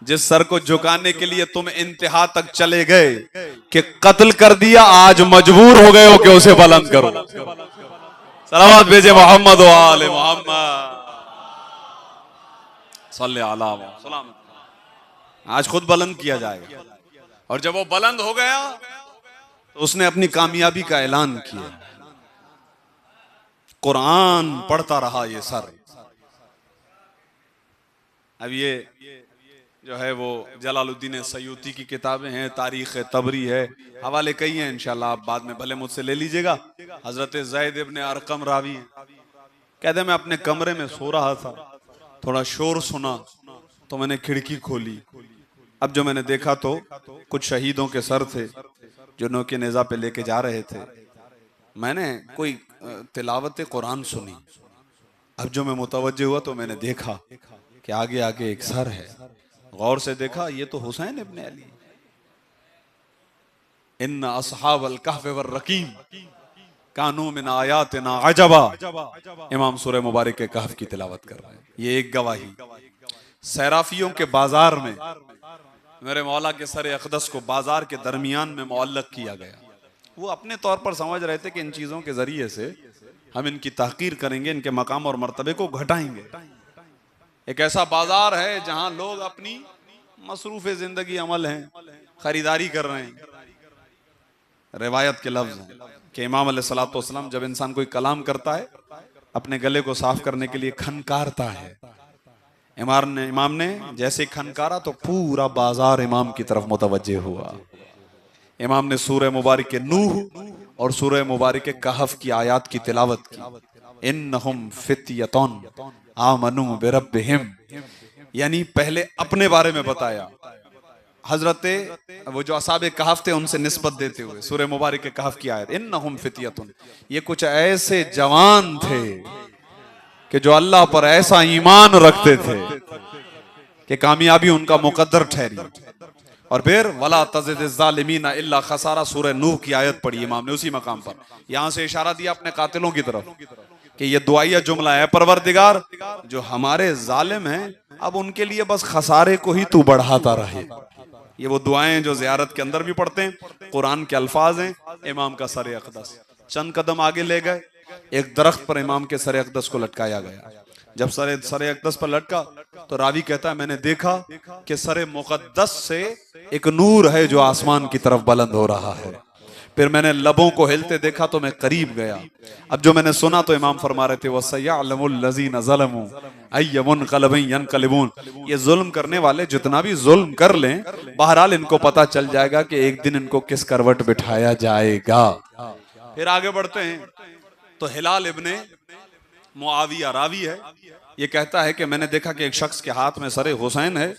जिस सर को झुकाने के लिए तुम इंतहा तक चले गए कि कत्ल कर दिया, आज मजबूर हो गए हो कि उसे बुलंद करो। सलावत भेजे मोहम्मद व आले मोहम्मद, सल्ले अला सलाम। आज खुद बुलंद किया जाएगा, और जब वो बुलंद हो गया तो उसने अपनी कामयाबी का ऐलान किया। कुरान पढ़ता रहा ये सर। अब ये जो है वो जलालुद्दीन सयूती की किताबें हैं, तारीख तबरी है, हवाले कई हैं, इंशाल्लाह आप बाद में भले मुझसे ले लीजिएगा। हजरत ज़ैद इब्न अरकम रावी हैं, कहते मैं अपने कमरे में सो रहा था, थोड़ा शोर सुना तो मैंने खिड़की खोली। अब जो मैंने देखा तो कुछ शहीदों के सर थे जो नौके नेजा पे लेके जा रहे थे। मैंने कोई तिलावत कुरान सुनी। अब जो मैं मुतवज्जे हुआ तो मैंने देखा कि आगे आगे एक सर है। गौर से देखा, ये तो हुसैन इब्न अली। इन्ना अस्हाबल कहफ वर रकीम कानू मिन आयातिना अजबा। इमाम सूरह मुबारक के कहफ की तिलावत कर रहे हैं। ये एक गवाही। सैराफियों के बाजार में मेरे मौला के सर अक़दस को बाजार के दरमियान में मुअल्लक किया गया। वो अपने तौर पर समझ रहे थे कि इन चीज़ों के ज़रिए से हम इनकी तहकीर करेंगे, इनके मकाम और मर्तबे को घटाएंगे। एक ऐसा बाजार है जहां लोग अपनी मसरूफ़ ज़िंदगी अमल हैं, खरीदारी कर रहे हैं। रिवायत के लफ्ज़ हैं कि इमाम अलैहिस्सलातु वस्सलाम जब इंसान कोई कलाम करता है अपने गले को साफ करने के लिए खनकारता है। इमाम ने जैसे खनकारा तो पूरा बाजार इमाम की तरफ मुतवज्जे हुआ। इमाम ने सूरह मुबारक के नूह और सूरह मुबारक के कहफ की आयत की तिलावत की। इन्नहुम फित्यतुन आमनू बिरब्बिहिम, यानी पहले अपने बारे में बताया। हजरत वो जो असाबे कहफ थे उनसे निस्बत देते हुए सूरह मुबारक के कहफ की आयत, इन्नहुम फित्यतुन, ये कुछ ऐसे जवान थे कि जो अल्लाह पर ऐसा ईमान रखते थे कि कामयाबी उनका मुकद्दर ठहरी। और फिर वला तज़िदिज़ ज़ालिमीना इल्ला खसारा, सूरह नूह की आयत पढ़ी इमाम ने उसी मकाम पर। यहां से इशारा दिया अपने कातिलों की तरफ कि ये दुआया जुमला है, परवरदिगार जो हमारे जालिम हैं अब उनके लिए बस खसारे को ही तू बढ़ाता रहे। ये वो दुआएं जो ज़ियारत के अंदर भी पढ़ते हैं, कुरान के अल्फाज हैं। इमाम का सर अक़दस चंद कदम आगे ले गए, एक दरख्त पर इमाम के सर अक़दस को लटकाया गया। जब सर अक़दस पर लटका तो रावी कहता है मैंने देखा कि सर मुक़द्दस से एक नूर है जो आसमान की तरफ बुलंद हो रहा है। फिर मैंने लबों को हिलते देखा तो मैं करीब गया। अब जो मैंने सुना तो इमाम फरमा रहे थे वसयअलमुल लज़ीना ज़लमू अय्य मुनक़लबिन यनक़लिबून, ये जुल्म करने वाले जितना भी जुल्म कर लें बहरहाल इनको पता चल जाएगा कि एक दिन इनको किस करवट बिठाया जाएगा। फिर आगे बढ़ते हैं तो हिलाल इब्ने मुआविया रावी है, ये कहता है कि मैंने देखा कि एक शख्स के हाथ में सरे हुसैन है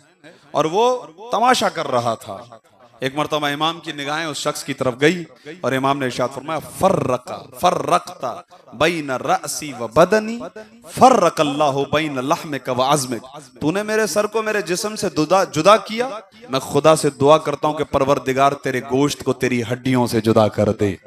और वो तमाशा कर रहा था। एक मर्तबा इमाम की निगाहें उस शख्स की तरफ गई और इमाम ने इरशाद फरमाया फर्रक़ता बैन रअसी व बदनी फर्रक़ल्लाहु बैन लहमिक व अज़मिक, तूने मेरे सर को मेरे जिस्म से जुदा किया, मैं खुदा से दुआ करता हूँ कि परवरदिगार तेरे गोश्त को तेरी हड्डियों से जुदा कर दे।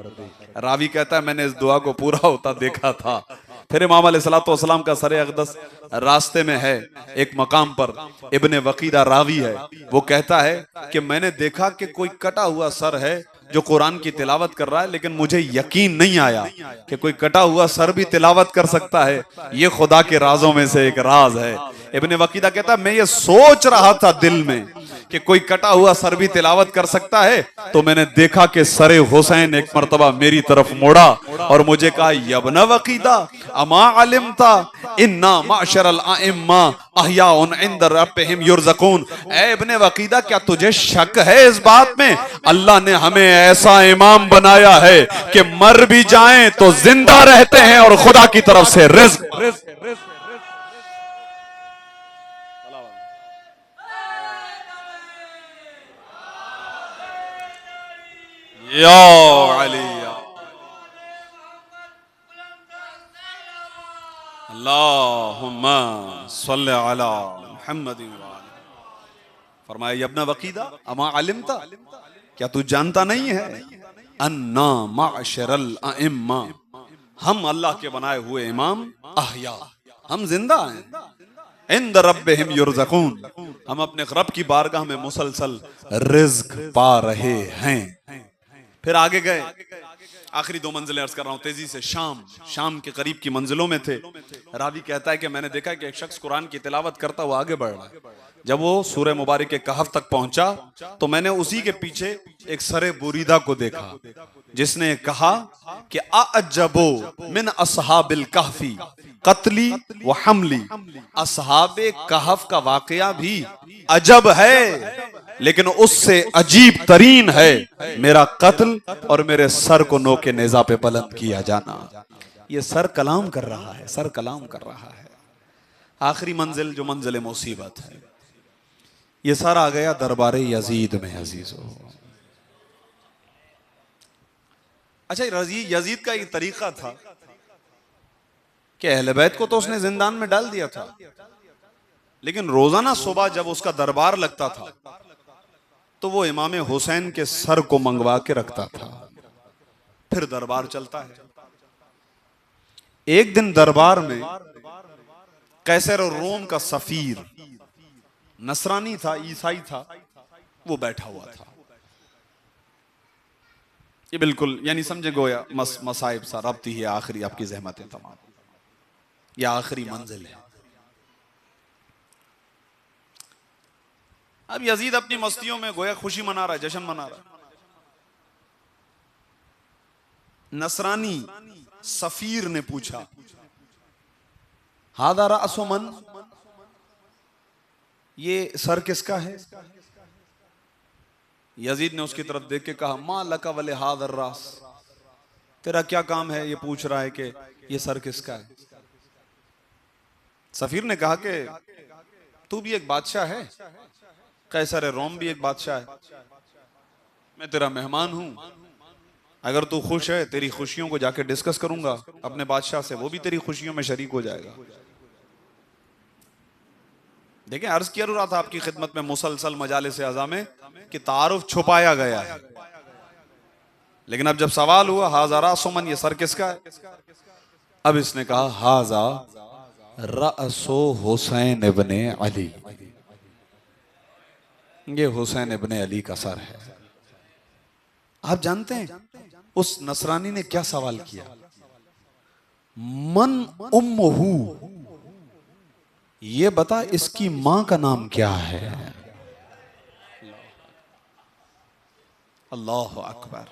रावी कहता है मैंने इस दुआ को पूरा होता देखा था। फिर इमाम अलैहिस्सलातु वस्सलाम का सर अक़दस रास्ते में है एक मकाम पर। इब्ने वकीदा रावी है, वो कहता है कि मैंने देखा कि कोई कटा हुआ सर है जो कुरान की तिलावत कर रहा है, लेकिन मुझे यकीन नहीं आया कि कोई कटा हुआ सर भी तिलावत कर सकता है। ये खुदा के राजों में से एक राज है। इब्ने वकीदा कहता है मैं ये सोच रहा था दिल में कि कोई कटा हुआ सर भी तिलावत कर सकता है, तो मैंने देखा कि सरे हुसैन एक मर्तबा मेरी तरफ मुड़ा और मुझे कहा यब्न वकीदा अमा अलिमता इन्ना माशरल आइम्मा अहयाउन इंद रब्बिहिम युरज़क़ून, ऐ इब्ने वकीदा क्या तुझे शक है इस बात में अल्लाह ने हमें ऐसा इमाम बनाया है कि मर भी जाएं तो जिंदा रहते हैं और खुदा की तरफ से रिज़्क़। या अली अल्लाहुम्मा सल्लि अला मुहम्मद। फरमाया यब्न वकीदा अमा अलिमता, क्या तू जानता नहीं है अन्ना माशरल अइम्मा, हम अल्लाह के बनाए हुए इमाम अहया, हम जिंदा हैं। इंद रब्बिहिम युरज़क़ून, हम अपने रब की बारगाह में मुसलसल रिज़्क़ पा रहे हैं। फिर आगे गए, आखिरी दो मंजिलें अर्ज कर रहा हूं तेजी से। शाम के करीब की मंजिलों में थे। रावी कहता है कि मैंने देखा कि एक शख्स कुरान की तिलावत करता हुआ आगे बढ़ रहा है। जब वो सूरह मुबारक के कहफ तक पहुंचा तो मैंने उसी के पीछे एक सरे बुरीदा को देखा जिसने कहा कि अअजबो मिन अस्हाबिल कहफी कत्ली व हमली। असहाबे कहफ का वाकया भी अजब है, लेकिन उससे अजीब तरीन है मेरा कत्ल और मेरे सर को नोके नेजा पे बुलंद किया जाना। ये सर कलाम कर रहा है, सर कलाम कर रहा है। आखिरी मंजिल जो मंजिल मुसीबत है, ये सर आ गया दरबारे यजीद में। अजीजों, अच्छा, यजीद का एक तरीका था कि अहले बैत को तो उसने जिंदान में डाल दिया था, लेकिन रोजाना सुबह जब उसका दरबार लगता था तो वो इमाम हुसैन के सर को मंगवा के रखता था, फिर दरबार चलता है। एक दिन दरबार में कैसर और रोम का सफीर, नसरानी था, ईसाई था, वो बैठा हुआ था। ये बिल्कुल यानी समझे गोया मसाइब सा रब्ती है, आखिरी आपकी जहमतें तमाम, ये आखिरी मंजिल है। अब यजीद अपनी मस्तियों में गोया खुशी मना रहा है, जश्न मना रहा है। नसरानी सफीर ने पूछा, हादा रासुमन, ये सर किसका है? यजीद ने उसकी तरफ देख के कहा, मा लका वले हादर रास, तेरा क्या काम है ये पूछ रहा है कि ये सर किसका है? सफीर ने कहा कि तू भी एक बादशाह है, कैसर रोम भी एक बादशाह है, मैं तेरा मेहमान हूं, अगर तू खुश है तेरी खुशियों को जाके डिस्कस करूंगा अपने बादशाह से, वो भी तेरी खुशियों में शरीक हो जाएगा। देखें, अर्ज किया रहा था आपकी खिदमत में मुसलसल मजालिस आज़ा में कि तारुफ छुपाया गया है, लेकिन अब जब सवाल हुआ हाज़ा सुमन, ये सर किसका है? अब इसने कहा हाज़ा रअसो हुसैन इब्ने अली, ये हुसैन इब्ने अली का सर है। आप जानते हैं उस नसरानी ने क्या सवाल किया? मन उम्मुहु, ये बता इसकी मां का नाम क्या है? अल्लाह अकबर।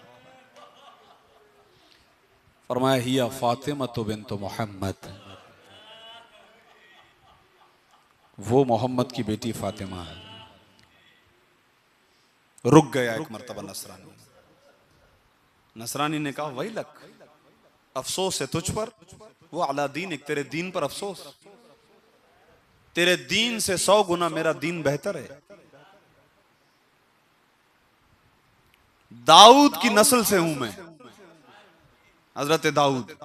फरमाया हिया फातिमा तो बिन्त मोहम्मद, वो मोहम्मद की बेटी फातिमा है। रुक गया एक मर्तबा नसरानी। नसरानी ने कहा वही लक, अफसोस है तुझ पर, वो अला दीन, एक तेरे दीन पर अफसोस, तेरे दीन से 100 गुना मेरा दीन बेहतर है। दाऊद की नस्ल से हूं मैं, हजरत दाऊद।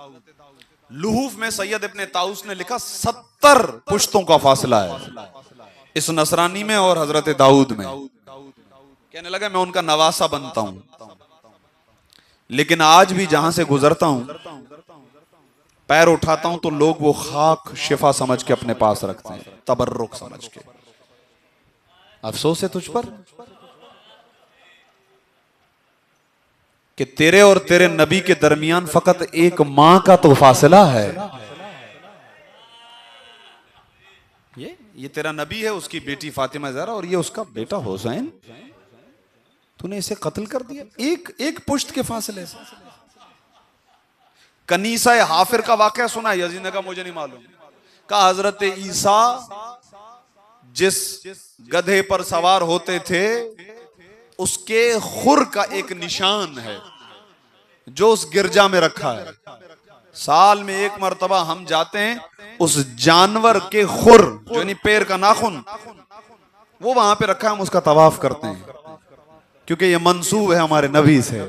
लुहूफ में सैयद इब्ने ताउस ने लिखा 70 पुश्तों का फासला है इस नसरानी में और हजरत दाऊद में। कहने लगा मैं उनका नवासा बनता हूं, लेकिन आज भी जहां से गुजरता हूं, पैर उठाता हूं तो लोग वो खाक शिफा समझ के अपने पास रखते हैं, तबर्रुक समझ के। अफसोस है तुझ पर कि तेरे और तेरे नबी के दरमियान फकत एक मां का तो फासला है। ये तेरा नबी है, उसकी बेटी फातिमा ज़हरा, और ये उसका बेटा हुसैन, तूने इसे कत्ल कर दिया एक एक पुश्त के फासले से। कनीसा हाफिर का वाकया सुना है? यजीद ने कहा मुझे नहीं मालूम। कहा हजरत ईसा जिस गधे पर सवार होते थे उसके खुर का एक निशान है जो उस गिरजा में रखा है। साल में एक मर्तबा हम जाते हैं, उस जानवर के खुर जो नहीं पैर का नाखून, वो वहां पे रखा है, हम उसका तवाफ करते हैं क्योंकि ये मंसूब है हमारे नबी से।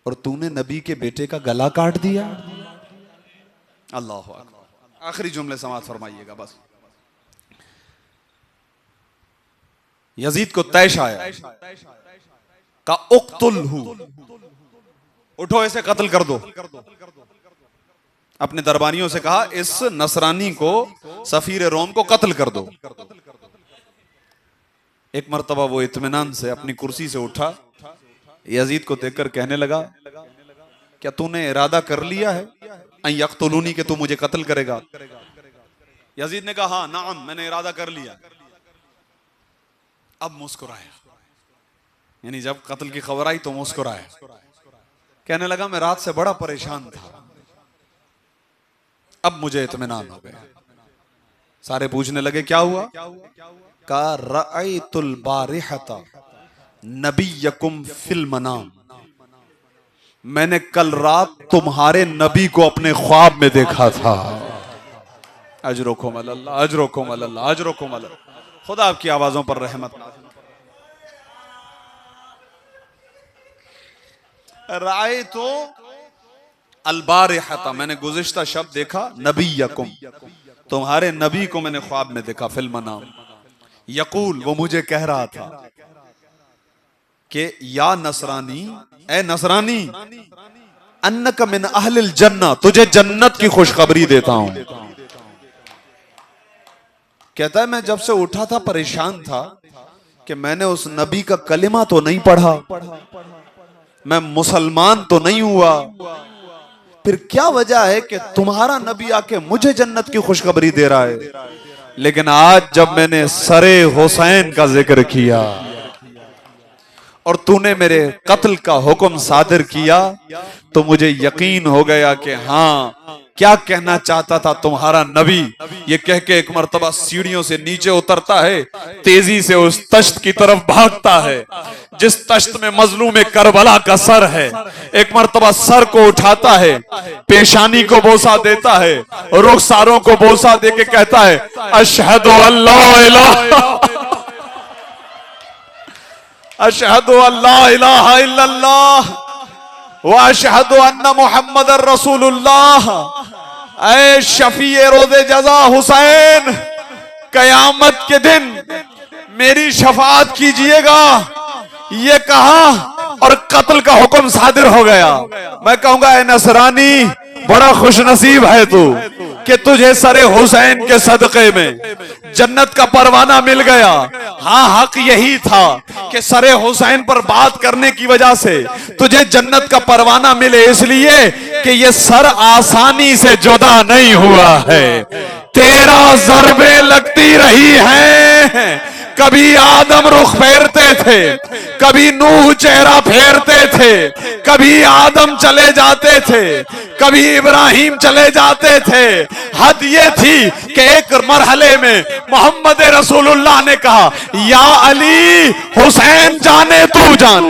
और तूने नबी के बेटे का गला काट दिया। अल्लाह अकबर। आखिरी जुमले समाप्त फरमाइएगा बस। यजीद को तैश आया का उक्तुलहु, उठो इसे कत्ल कर दो। अपने दरबारियों से कहा इस नसरानी को, सफीर रोम को कत्ल कर दो। एक मर्तबा वो इत्मीनान से अपनी कुर्सी से उठा, यजीद को देखकर कहने लगा क्या तूने इरादा कर लिया है यक्तुलूनी कि तू मुझे कत्ल करेगा? यजीद ने कहा हाँ नाम, मैंने इरादा कर लिया। अब मुस्कुराया, यानी जब कत्ल की खबर आई तो मुस्कुराया। कहने लगा मैं रात से बड़ा परेशान था, अब मुझे इत्मीनान हो गया। सारे पूछने लगे क्या हुआ? का रअयतुल बारिहता नबियकुम फिल मनाम, मैंने कल रात तुम्हारे नबी को अपने ख्वाब में देखा था। अजरुकुम अल्लाह, अजरुकुम अल्लाह, अजरुकुम अल्लाह। खुदा आपकी आवाजों पर रहमत ना। राय तो अलबारिहता, मैंने गुज़िश्ता शब देखा, नबियकुम, तुम्हारे नबी को मैंने ख्वाब में देखा, फिल मनाम। यकूल, वो मुझे कह रहा था कि या नसरानी, ए नसरानी, अन्नक मिन अहलिल जन्ना, तुझे जन्नत की खुशखबरी देता हूं। कहता है मैं जब से उठा था परेशान था कि मैंने उस नबी का कलिमा तो नहीं पढ़ा, मैं मुसलमान तो नहीं हुआ, फिर क्या वजह है कि तुम्हारा नबी आके मुझे जन्नत की खुशखबरी दे रहा है। लेकिन आज जब मैंने सरे हुसैन का जिक्र किया और तूने मेरे कत्ल का हुक्म सादिर किया, तो मुझे यकीन हो गया कि हाँ, क्या कहना चाहता था तुम्हारा नबी। ये कह के एक मर्तबा सीढ़ियों से नीचे उतरता है, तेजी से उस तश्त की तरफ भागता है जिस तश्त में मजलूम करबला का सर है। एक मर्तबा सर को उठाता है, पेशानी को बोसा देता है, रुखसारों को बोसा दे के कहता है अशहदु अल्ला इलाहा, अशहदु अल्ला इलाहा इल्लल्लाह व अशहदु अन्ना मुहम्मदर रसूलुल्लाह। ऐ शफीए रोज़े जज़ा हुसैन, कयामत के दिन मेरी शफाअत कीजिएगा, ये कहा और कत्ल का हुक्म सादिर हो गया। मैं कहूंगा ए नसरानी, बड़ा खुशनसीब है तू कि तुझे सरे हुसैन के सदक़े में जन्नत का परवाना मिल गया। हाँ, हक यही था कि सरे हुसैन पर बात करने की वजह से तुझे जन्नत का परवाना मिले, इसलिए कि ये सर आसानी से जुदा नहीं हुआ है। 13 ज़रबे लगती रही हैं। कभी आदम रुख फेरते थे, कभी नूह चेहरा फेरते थे, कभी आदम चले जाते थे, कभी इब्राहिम चले जाते थे। हद ये थी कि एक मरहले में मोहम्मद रसूलुल्लाह ने कहा या अली, हुसैन जाने तू जान।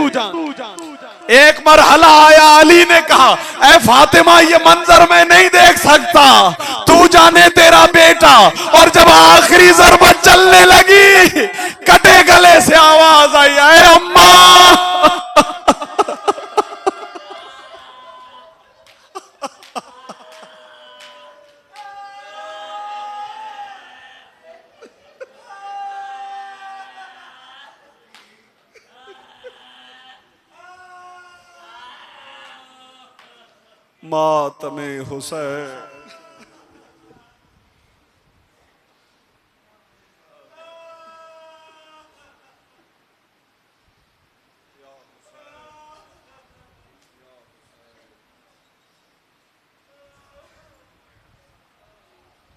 एक मरहला आया, अली ने कहा ऐ फातिमा, ये मंजर मैं नहीं देख सकता, तू जाने तेरा बेटा। और जब आखिरी ज़रबत चलने लगी, कटे गले से आवाज आई, ऐ अम्मा। मातमे हुसैन,